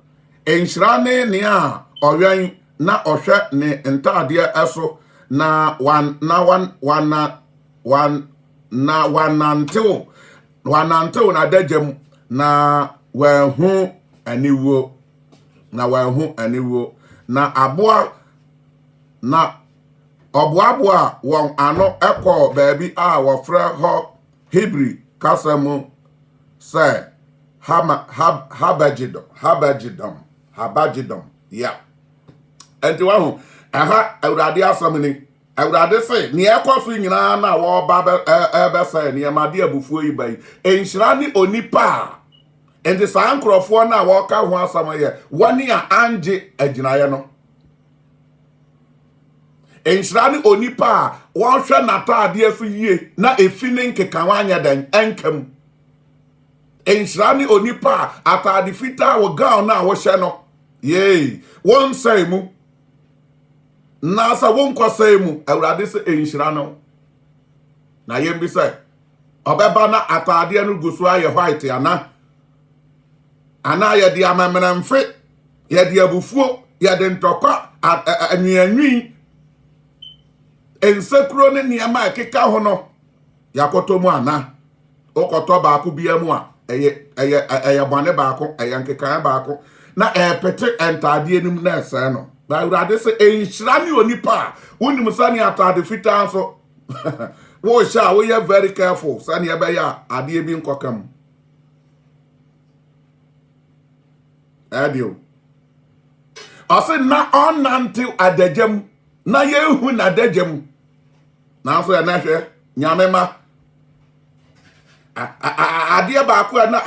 enhyirane ne a owen na ohwe ne ntade eso na wanantew na dagem na wahu aniwo na aboa na oboaboa won ano eko baabi a wofre ho Hebrew kasemu say habagidom ya enti wahu aha awrade asamni awrade say ne ekoso nyina na wo ba ebe say ne made abufuo yi bai enhyira ni onipa enti saa nkrofo na wo ka ho asamaye woni a anje aginaye no enhyira ni onipa won hwe natade asu yie na efine nkeka wanya dan enkam enhyira ni onipa atade fita wo gown na wo hye no ye won say mu na sa won kwasai mu awrade se enhyira no na yembi say obeba na atade no gusu aye white ana ye di amamena mfe ye di abufuo ye di ntokwa anuanwi ensekro ne niama keka ho no yakoto mu ana okoto baako bia mu a eye bone baako eye nkeka baako na pete entade enum na ese no na awrade se enhyira ni onipa wonim sani atade fita so wo sha wo ye very careful sani ebe ya ade bi nkokam adio ase na onantil adagem na yehu na adagem na so ya na hwe nyamema ade baako na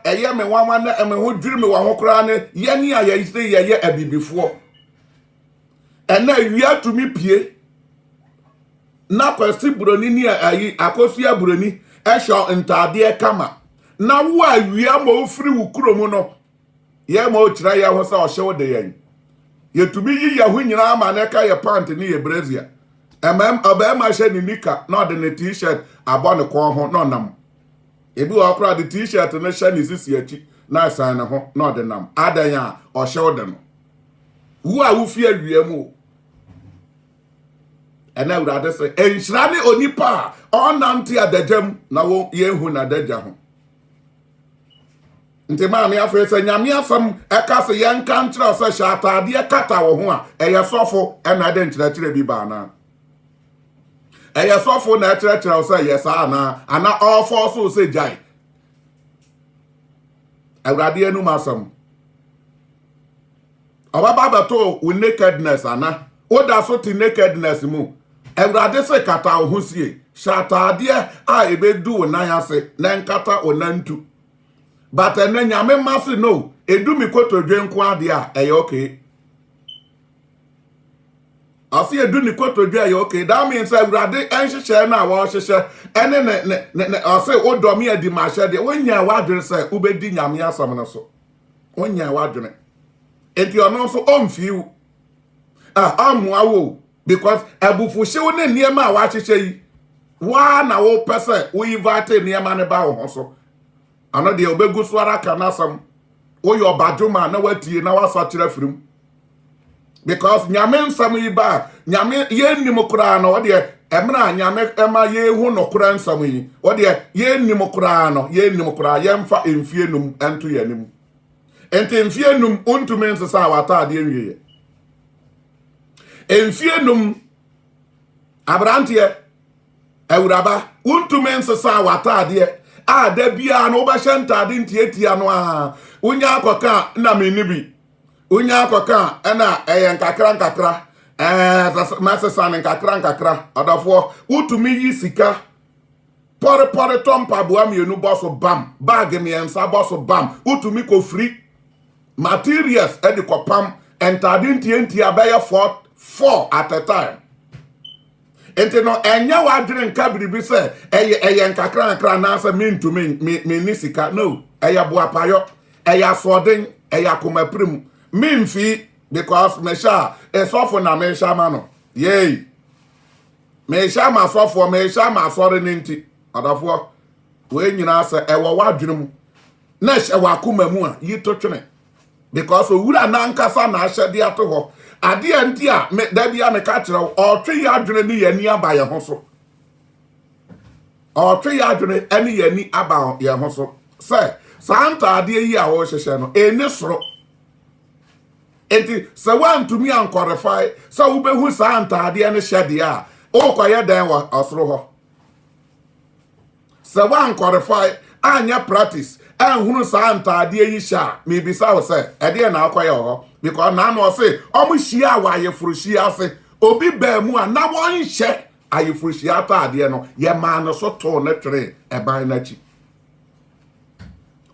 eye me wanwa na me ho dwiri me wa ho kra ne ye ni a ye ise ye abibifo ena wia tumi pie na kwasi buroni ni ayi akosu aburoni ehwo ntade kama na wo awia ma ofiri wukuromu no ye ma o kira ya ho sa o hye wo de yan ye tumi yi ya ho nyina ma na ka ye pant ni ye brazia obema hye ni nika na de ne t-shirt abone ko ho no nam ebi wo akra de t-shirt ne hye ni sisi achi na san ne ho na de nam adan ya o hye wo de no wo a wo fi awia mu ena awrade se enhyira ni onipa onante adagam na wo yehu na daga ho nti ma me afese nyame afam eka se yenka nkyira se shatade kata wo ho a eye sofo ena de nkyira bi ba na eye sofo na kyira se yesa na ana all for so se jai awrade enu masam obaba bato with nakedness ana oda so ti nakedness mu awrade se kata wo ho sie shatade a ebedu na yase na nkata onantu but ene nyame masi no edumi kotodwe nko ade a eye okay asi eduni kotodwe eye okay that means awrade enhyehyɛ na wa hyehyɛ ene ne asi odomi adi ma hye de wonya wadwene sɛ ubedi nyame asam no so wonya wadwene enti ono so omfiu amwawo because abufu hyew ne niema a wa hyehyɛ yi wa na wo pese wo invite niema ne ba wo so ano de obegu so ara kanasam wo yo badwuma na watie na wasa kire firim because nyame nsam yi ba nyame yennim kura no de emra nyame ema yehu no kura nsam yi o de yennim kura no yennim kura yemfa emfienum ento yanim ente emfienum untumen sesa wata ade enwie emfienum abrantie ewuraba untumen sesa wata ade a da bia no ba shantade ntietia no a unya akoka na menibi unya akoka na nkakra masesa nkakra adafo utumi yi sika pore tompa boa mienu boso bam bag mi ensa boso bam utumi ko free materials edi ko pam entade ntientia be 4 at a time. Enti no enya wadwene nka biribi se eye nkakra na asa mintu me nisika no eye boapayo eye asoden eye akomaprim mimfi because mesha esofo na mesha ma no yey mesha ma sofo mesha ma sore ninti adafo we nyina asa ewo wadwene mu na hye wakomamu a yitotwene because owura na nkasa na ahyede ato ho ade anti a da bia me ka kire o twe ya adwene ni yani aba ye ho so o twe ya adwene ani yani aba ye ho so se santa ade yi a wo hyehye no eni soro enti se wan to me an qualify se wo behu santa ade ne hyede a o koye dan wa osoro ho se wan qualify anya practice hunu santa ade yi sha me bisa wo se ede na akoye ho because na no say omuhia wa yefuruhia ase obi ba mu a na won hye ayefuruhia ta ade no ye ma no so to ne twere eban na chi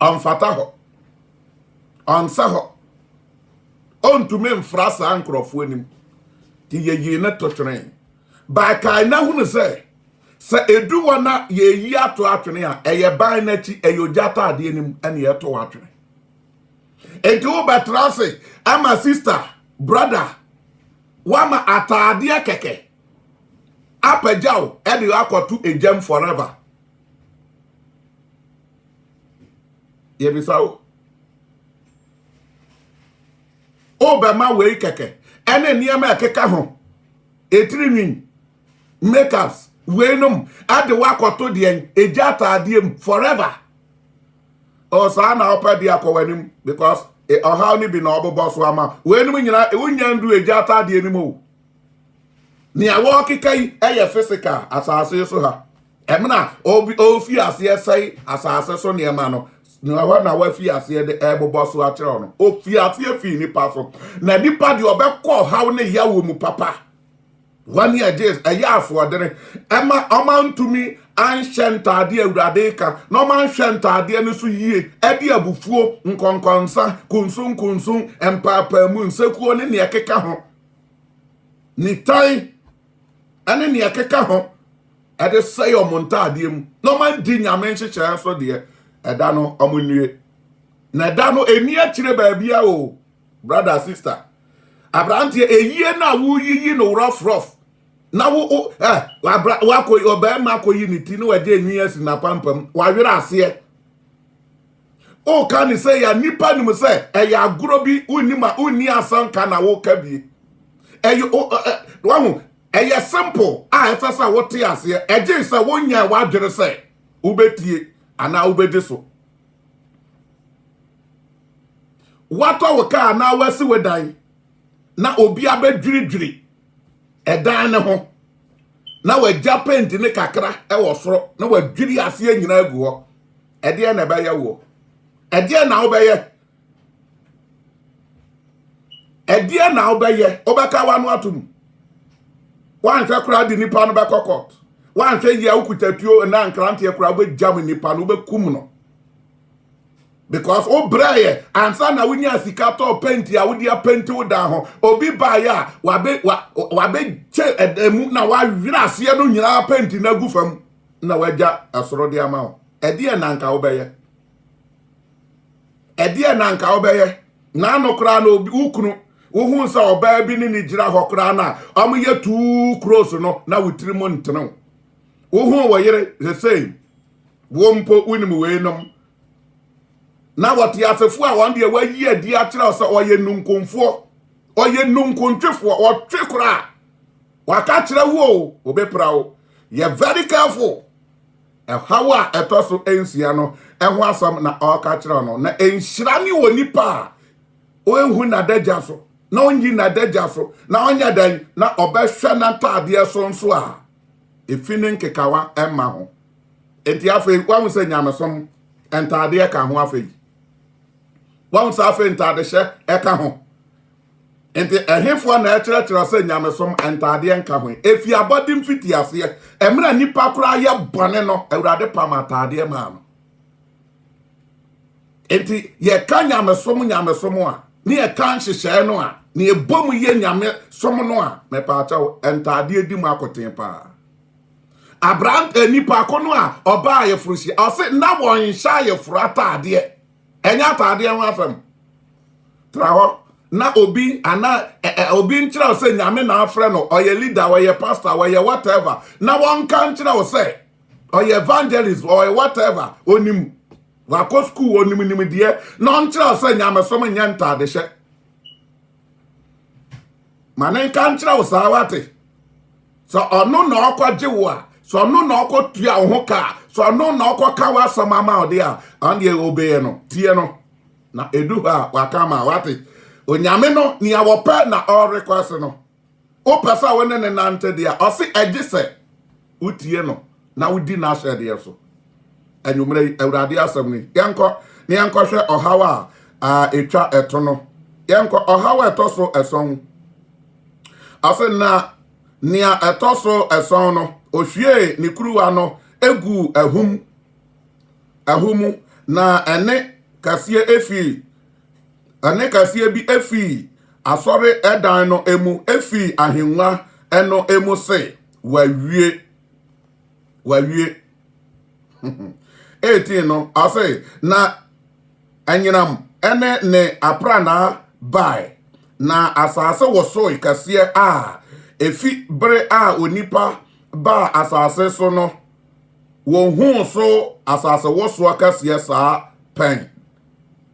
on fata ho on sa ho on to me mfrasa ankrofo anim ti ye yi ne to twere ba kai na hunu say se edu wona ye yi ato atwene a eye ban na chi eyojata ade anim ene ye to atwene enti wo betrase ama sister brother wama atade keke apagyaw ede akotu ejam forever ye bisawo obama we keke ene niam akeka ho etrinwin makeups wenum ade wakoto de ejata adiem forever o sa na opadi akowanim because how ni bi na oboboso ama wenum nyina ewunya ndu ejata ade enimo ni awo kikai eye physical asase so ha emna ofi ase sai asase so ne ma no na na wa fi ase de eboboso a kire no ofi ase fi ni paso na nipa de obekọ how ne yawo mu papa one year days a year for the Emma amount to me anshenta de awurade ka no man shenta de no so yie ede abufuo nkonkonsa kunsun empapa mu nsekuo ne ekeka ho ni tai ane ne ekeka ho ede say omonta ade mu no man di nyame nhyehyɛ so de eda no omunue na eda no eni akire ba bia o brother sister abrantie eyie na wo yiyi no rough na wo wa ko obema ko yi ni ti no waje enyi asi na pampam wa were ase o kan say ya nipa nim say eya agoro bi uni asanka na wo ka bi eyo wa hu eya simple esasa wo te ase eje say wonya wa dwere say ubetie ana ubedi so wato wo ka na wasi wedan na obi abedwiridwiri edan ne ho na wagya paint ne kakra wo soro na wadwiri ase nyina agu ho ede na beye wo ede na obeye obeka wa no atum wan hwe kra di nipa no be kokot wan hwe ye ukutatuo na nkrante kra be jam nipa no be kum no because o braye ansa na wunya sika to penti a wudi penti wo da ho obi ba ya wa be che edemu na wa wira ase no nyina penti na gu fam na waja asoro de ama ho ede na nka obeye na no kra na obi ukunu wo hu nsa oba bi ni gira ho kra na amye tu cross no na wutiri mo nteno wo hu wo yere the same wo mpo unim we nom na what ya sefu a won de wa yi adi a kire o se oye nunkonfo oye nunkuntwefo o twekura waka kire wo obepra wo ye very careful hawa etoso ensia no eho asam na oka kire no na enhira ni wonipa o ehu na daja so na onyi na daja so na onya dan na obehwe na tade so nso a efini nkekawa emma ho enti afi wan se nyamesom entade ka ho afi wan se afi entade hye eka ho enti ehefo na ekyerɛkyerɛ sɛ nyamesom entade nka ho efi abɔde mfiti ase emra nipa kora ye bɔne no awurade pam atade ma no enti ye ka nyamesom a ni ye kan hyehyɛ no a ni ebom ye nyamesom no a mepa akyɛw entade di mu akoten pa Abraham nipa ko no a oba ye furusi o se na won hya ye furu atade enya atade ho afam traho na obi ana obi nkyerɛ o se nyame na afrɛ no oye leader oye pastor oye whatever na won kan kyerɛ o se oye evangelist oye whatever onim wa ko school onim nim de na on kyerɛ o se nyame som nya ntade hye manen kan kyerɛ o sa wate so ono na okwaje wo a so no na okotua wo ho ka so no na okoka wa samama ode a ande obeye no tie no na edu ha wakama wate onyame no ni awopa na all request no o pesa wone ne nante dia o se egise utie no na udi na hye de so anwumre awurade asem ni yanko hwe ohawa a etwa eto no yanko ohawa eto so eson ase na nia eto so eson no ohwie ni kuruwa no egu ahumu na ene kasie bi efi asore edan no emu efi ahenwa eno emu se wawie 18 no ase na anyinam ene ne aprana bai na asase woso ikasie a efi bre a onipa ba asase so no wo hu so asase woso akasie saa pen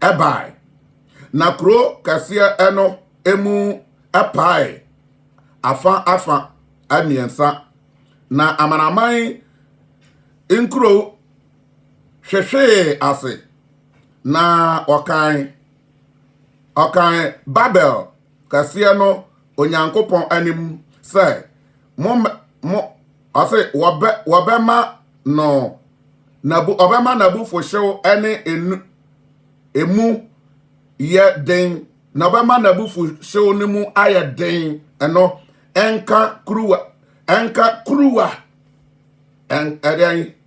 ebai na kro kasie eno emu apai afa amiensa na amanaman inkro hwehwe ase na okan Babel kasie no onyankopon anim se mo ase wobema no nabu foshew ene emu ye den na obema nabu foshew ne mu aye den eno enka kruwa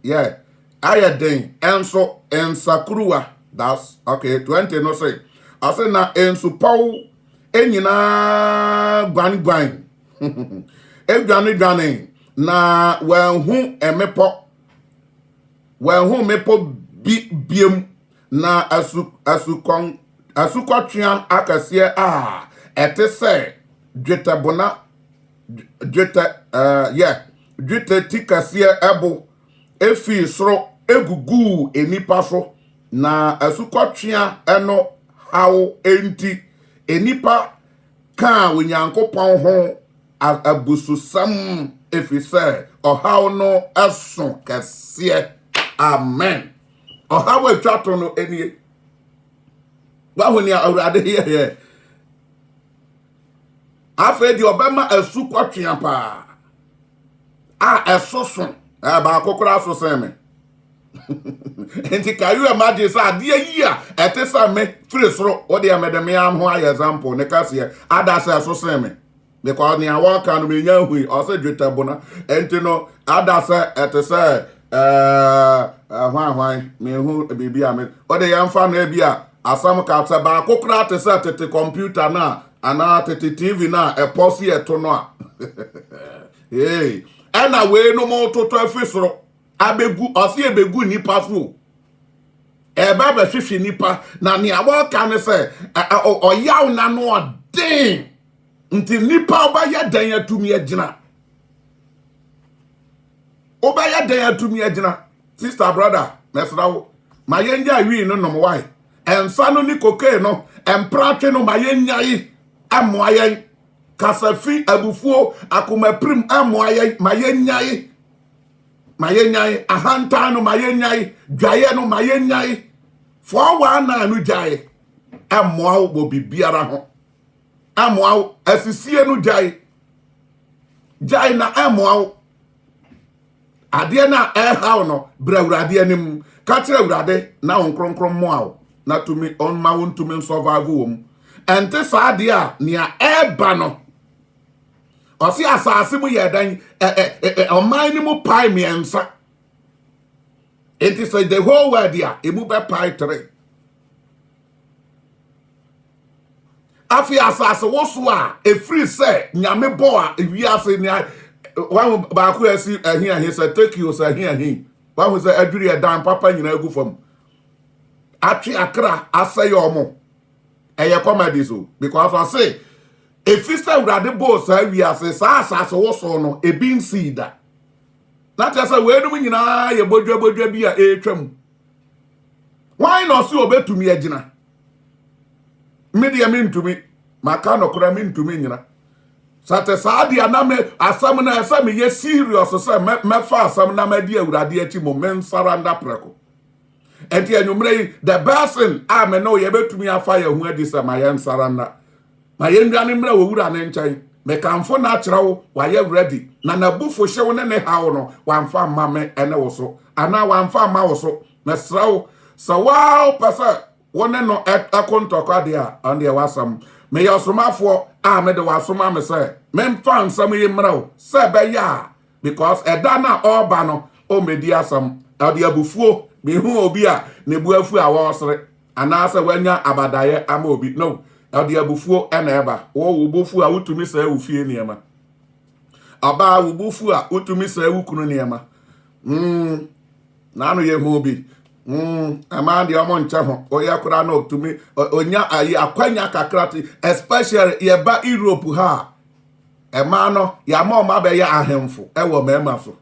yeah aye den enso ensakruwa that's okay 20 no say ase na ensu paw enyina gwan edwane na wanhu mepo biem na asukotwea akasie a etese dwete tikasie ebo efi soro egugu enipa so na asukotwea eno hawo enti enipa ka onyankopon ho abususam efise ohaw no aso kase amen ohaw atwato no enie wahoni awurade ye afedi obema asukotwea pa esoso ba kokora so seme enti kayu imagine sa de yi a etesa me firi soro o de amedeme am ho example ne kase adasa so seme because ni awon kan me nya hui o se dwetabo na enti no adasa etese hwan me hu bibia me o de yamfa na bia asam ka ta ba kokora te se tete computer na ana tete TV na eposi eto no a hey ana we no mo toto afisoro abegu osi ebegu nipa fu eba ba hwehwe nipa na ni awo ka ne se oyaw na no den nti nipa oba ya dan atumi agina sister brother mesrawo mayenja wi no nom wai ensa no ni koke no empratwe no mayenja yi amoayen kasafi abufuo akoma prim amoayen mayenyai ahantano mayenyai dwaye no mayenyai for one na no dwaye amoa bo bibiara ho amoa asisie no dwaye na amoa ade na haw no brawurade anim ka kire awurade na onkronkron moa na tumi on ma wontumi survive wom ente saade a nia eba no osi asase mu yedan oman ni mu pai miensa enti say the whole world dia emu be pai 3 afi asase woso a free say nyame bo a ewiase ni wan ba ko asi ahia say take you say ahia wan say adwiri edan papa nyina agu fam atwe akra asay omo eye comedy so because I say if you say urade boss we are say sa wo so no e bin seeda na tia say we dum nyina ye bodwa bi a etwam why no so obetumi agina media mintumi maka no kora mintumi nyina sate saade aname asam na asam ye serious say me fa asam na madi urade achi mo men saranda preko enti anumre the person me no ye betumi afa ye hu adi say mayen saranda ma yenduane mra wowura ne nkyai me kamfo na akyerɛwo waye ready na nabufo hyew ne hawo no wamfa mame ene wo so ana wamfa ma wo so mesrawo sawaw pasa wone no akontokwa de a ande wasam me yosomafo me de wasoma me say memfa nsam yi mra se be ya because eda na oba no o medi asam ade abufuo me hu obi a ne buafu a wo sere ana se wanya abadaye ama obi no ade abufuo ena eba wo wubufu a wutumi sa ewufie niema aba wubufu a wutumi sa ewukunu niema na anu ye hu obi ama de omo nche ho oyakura na otumi onya ayi akwanya kakrati especially ye ba Europe ha ema no ya ma o ma be ya ahemfo ewo mema so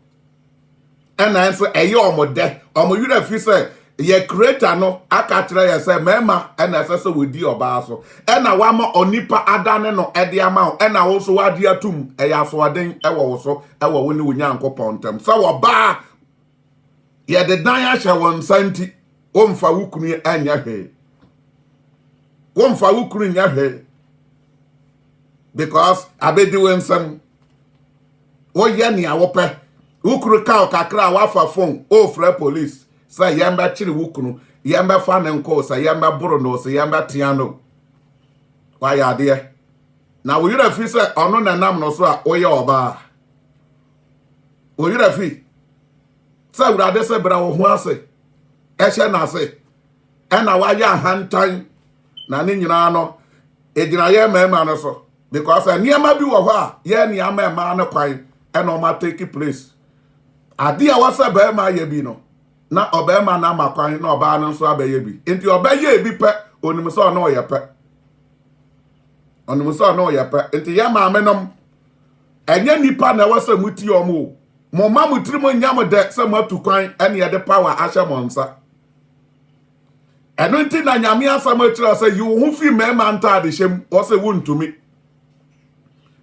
ena enso eye omode omo yura fi se ye creator no akatra ye say mema ena sese wodi oba so ena wa ma onipa adane no ede ama ena wo so wadi atum eya so aden ewo wo so ewo wo ni wonyankopon tam so wo ba ye de dan ya hye won santi o mfa wukunu anya he wo mfa wukunu nya he because abedi wensam wo ye ni awope wukuru ka kakra wa fa phone o fra police say yamba chiri wukunu yamba fa ne nko say yamba boro no say yamba tiano wa ya de na wo yura fi say ono na nam no so a oye oba wo yura fi say urade say bra wo ho ase ehye na ase ena wa ya hantan na ne nyina no ejina ye mema no so because niema bi wo ho a ye niema ma no kwan ena o ma take place ade a wasa ba ma ye bi no na obema na makwan na oba no so abaye bi enti obaye bi pe onim so na oye pe enti ya ma menom enya nipa na wasa muti omo mo ma mutiri mo nyam de se matu kwan ene ye de power ahye monsa eno enti na nyame asama tira se you hu fi mema nta de hyem wo se wuntumi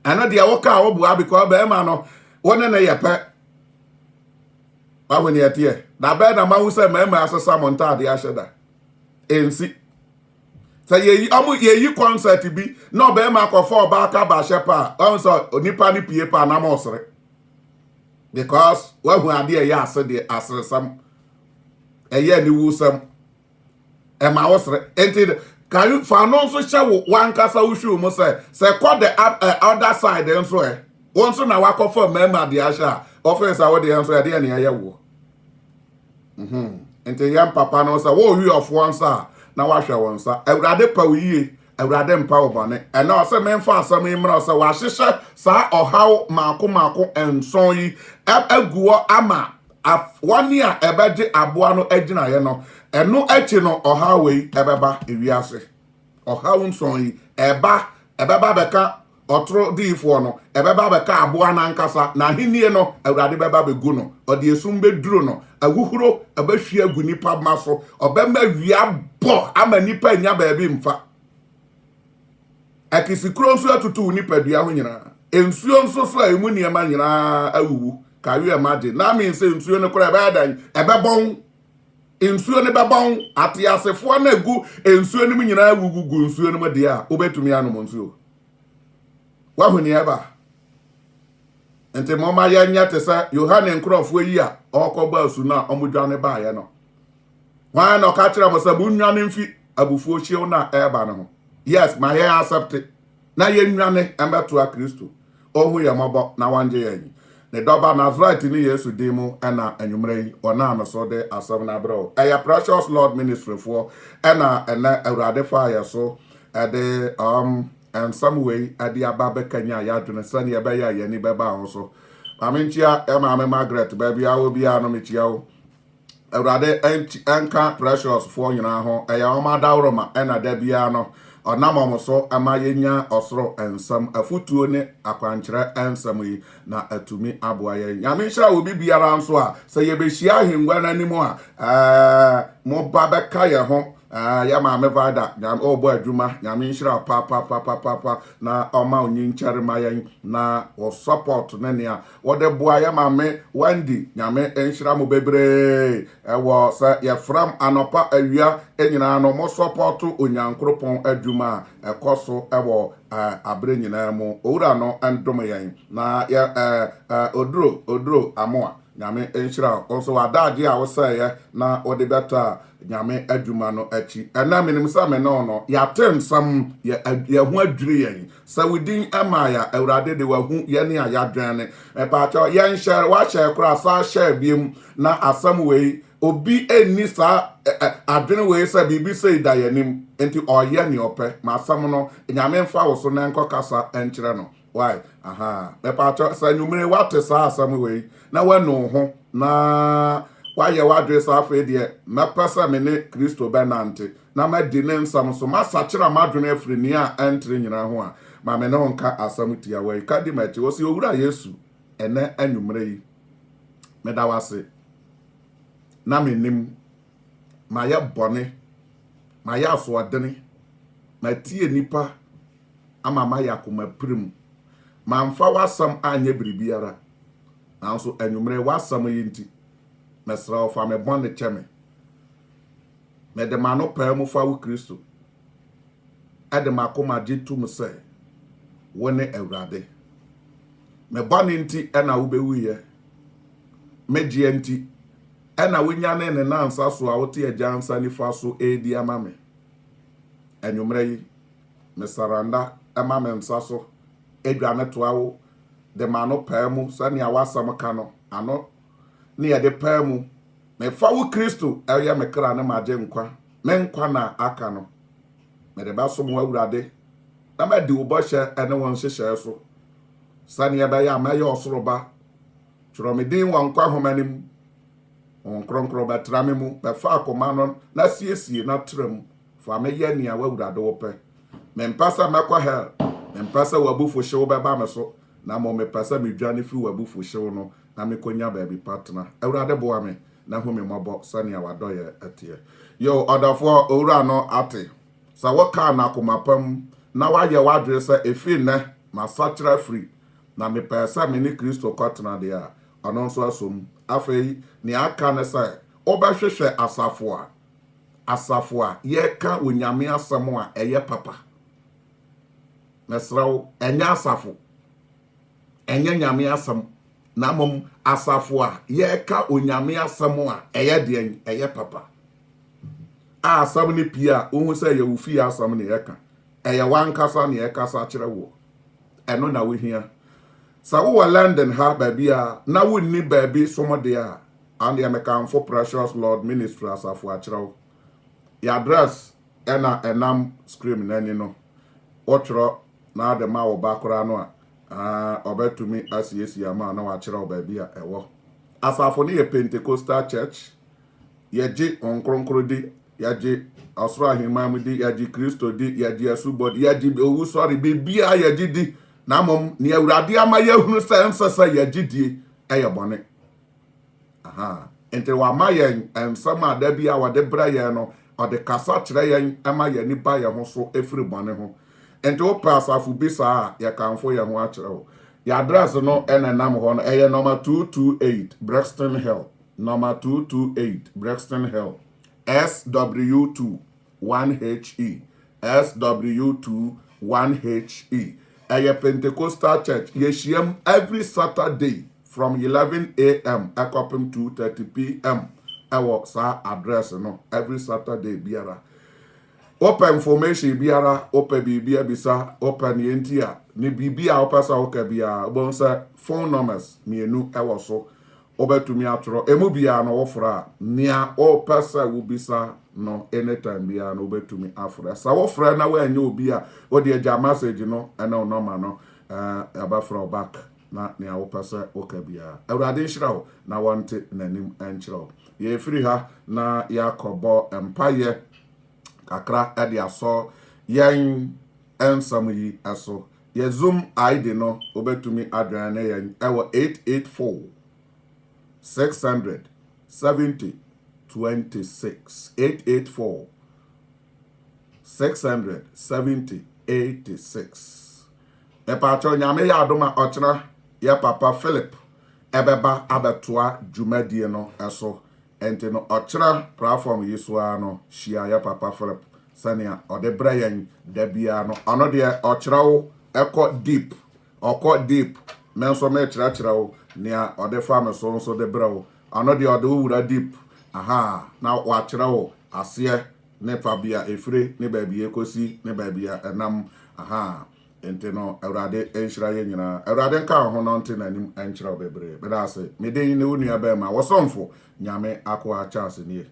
ana de wo ka wo bua because obema no wona na ye pe when you hear na be na ma hu say mema asesa monta de aheda ensi say ye concert bi no be ma ko for ba ka ba shepa on so onipa ni pie pa na mo sere because wa hu ade ya asede asresam eye ni wusam e ma wo sere enti can you fa no so hye wan kasa wo hwu mo say call the other side enso won so na wa ko for mema de ahia offense a wo de enso de na ya wo enti yam papa no say wo wi of one sa na wa hwe won sa awurade pa wiye awurade mpa wo bane e na o say memfa asam imra say wa hyehye sa ohaw maako enson yi aguo ama wani a ebede aboa no agina ye no eno echi no ohaw we ebeba ewiase ohaw nson yi ebeba beka otro difo no ebeba beka aboa na nkasa na hinie no awurade beba begu no ode esum beduro no awuhuro abahwie agu nipa maso obema wia bo ama nipa nya ba bi mfa akisikuro nso atutu nipadua ho nyina ensuo nso so a emu niema nyina awuwu kawe amage na me nse nsuo ne kora ebe dan ebebon ensuo ne bebon ate asefo na egu ensuo ne nyina awugugu ensuo ne de a obetumi anom nsuo wahuni eba ente mama ya nya te sa Yohane nkrofo yi a okoba asu na omudwane ba ye no wan no ka kira mo sabu nwane mfi abufuo hiew na eba ne ho yes my hair accept na ye nwane embeto a Kristo ohu ye mabo na wanje ye ne doba Nazarite ni Yesu dimu ena anwumre yi ona ameso de asem na bro eya Precious Lord Ministry for ena awurade fa ye so de and some way adi ababe kanya ya dwene sane ye be ya ye ni beba ho so aminchia ema Margaret baby awo bia no mechia wo awurade enka Precious for nyina ho eya o ma dawroma ena da bia no onamom so ama yenya osoro ensam afutuo ne akwankyere ensam yi na atumi aboa ye nyame hya obi biara nso a se ye behia ahengwa nanimu a mo ba beka ye ho ya ma me vada nyam obo adwuma nyame nhira pa na oma onyi nkyere mayen na wo support ne ne wo de boa ya ma me Wendy nyame nhira mo bebre wo sa ye from anopa awia enyina no mo support onyankropon adwuma ekoso ewo abre nyina mu owura no endom yen na ya odro amoa nyame nhira also wadade a wo say na wo de beta nyame adwuma no achi ena menim sa me no ya tensam ya hu adwire yen sa wudin ama ya awurade de wa hu ye ne ya dwane pa cho yen share wa share kura sa share biem na asam wei obi eni sa adwene wei sa bibi sei da yanim enti oye ne ope ma asam no nyame mfa wo so na nkokasa enkyere no why me pa cho sa nyumre wate sa asam wei na wanu ho na waye wadress afa de mapasa me ne Kristo benante na madi ne nsam so masachira madwene afrini a entre nyina ho a ma me ne nka asam tia wai kadi machi wo se owura Yesu ene anwumre yi meda wase na menim ma ya bone ma ya so odene ma tie nipa ama ma yakoma prim ma mfa wasam anye biribiara nanso anwumre wasam yi nti mesra of am born the cheme me de mano pa mu fa wo Kristo ade makoma jitu mu se woni awurade me boni nti ena wo bewu ye megie nti ena wonya ne nansa so a wote ajansa ni fa so edi amame anwumre yi mesaranda amame nsa so edwane toawo de mano pa mu sane awasam ka no ano ni ya de pamu me fa wo Kristo eya me kra na maje nkwa me nkwa na aka no me de ba so mo awurade na ma di wo bo hye ene won hyehye so sane ya ba ya ma ya osoro ba chiro me din wa nkwa homanim on kronkro ba trame mu be fa akoma no na siesie na tram fa me ye nia wa awurade wo pe me mpasa makwa hell me mpasa wabufu hye wo be ba me so na mo me pasa me dwane fi wabufu hye no na me konya baby partner awurade boa me na hu me mabo sane awadoye atie yo odafo owura no ate sa waka na komapam na waye wadre sa efi ne masachra free na me pesa me ni Kristo kwatena de a ono so asom afei ni aka ne sa obahwehwe asafo a ye ka onyame asem a eye papa mesrawo enya asafo enya nyame asem na mom asafo a ye ka onyame asem a eye de eye papa a asem ni pia ohun se ye wufi asem ni ye ka eye wankasa ni ye kasa kire wo eno na wohia sa wo London ha babia na wonni babi somode a and ye mekan for Precious Lord Ministry asafo a kire wo ya address ena enam scream nani no otro na de ma wo bakora no a obetumi asiesi ama na wa kire wo babia ewo asafo ni ye Pentecostal Church ye ji onkronkro di ye ji osro ahimam di ye ji Kristo di ye ji asubod ye ji owu sorry bibia ye ji di na mom ni awurade ama ye hunu sensasa ye ji di eye bone ente wa ma ye ensama da bia wa de bra ye no o de kasa kire ye ama ye ni ba ye ho so efiri bone ho enti wo pass afu bisa ya kanfo ya ho akere wo ya address no enenam ho no eye number 228 Brixton Hill number 228 Brixton Hill SW2 1HE SW2 1HE eye Pentecostal church yeshiam every Saturday from 11 a.m. ekopim 2:30 p.m. ewo sa address no every Saturday biara. Open information biara open bibia bisa open yentia ni bibia opasa okabia bonsa phone numbers mienu ewo so obetumi atro emu bia no wofra nia opasa wubisa no anytime bia no obetumi afra sa wofra na wa nya obi a odi agya message no ena normal no abafra back na nia opasa okabia awrade nhira ho na wonte nanim enchira ye free ha na yakobo empire kakra edi aso yen ensam yi aso ye zoom ID no obetumi adran na yen ewo 884 600 70 26 884 600 70 86 epacho nyame ya adoma ochra ye papa Philip ebeba abetoa dwumadie no eso enti no ochra platform yisua no shia ya papa Philip sania ode brayan dabia no ono de ochra wo eko deep oko deep menso me chira wo nia ode fam so de brawo ono de ode wura deep aha na wa chira wo ase ne fabia efre ne babie ekosi ne babia enam aha enti no awrade enhira ye nyina awrade nka ho no nte nanim enchira obebre be da se me den ne onua ba ma wosomfo nyame akwa chance nie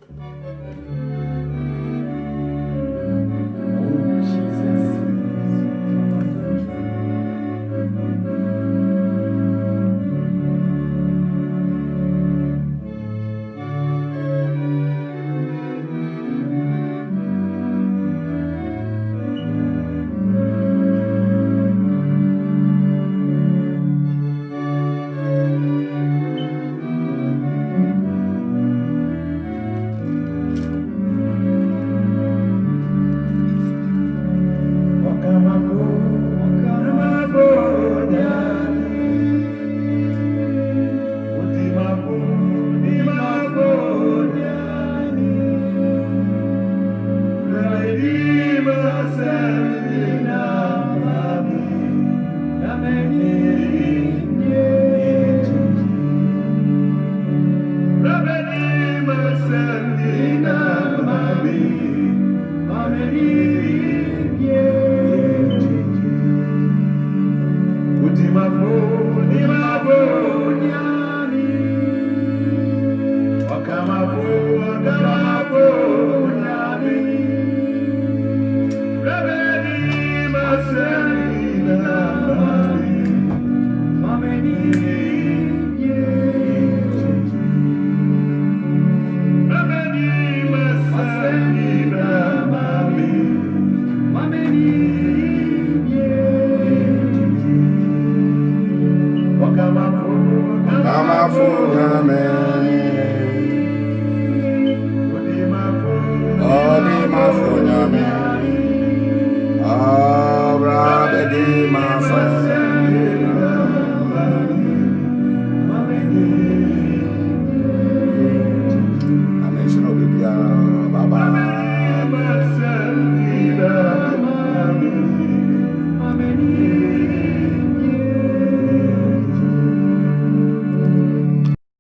Odi mafunyame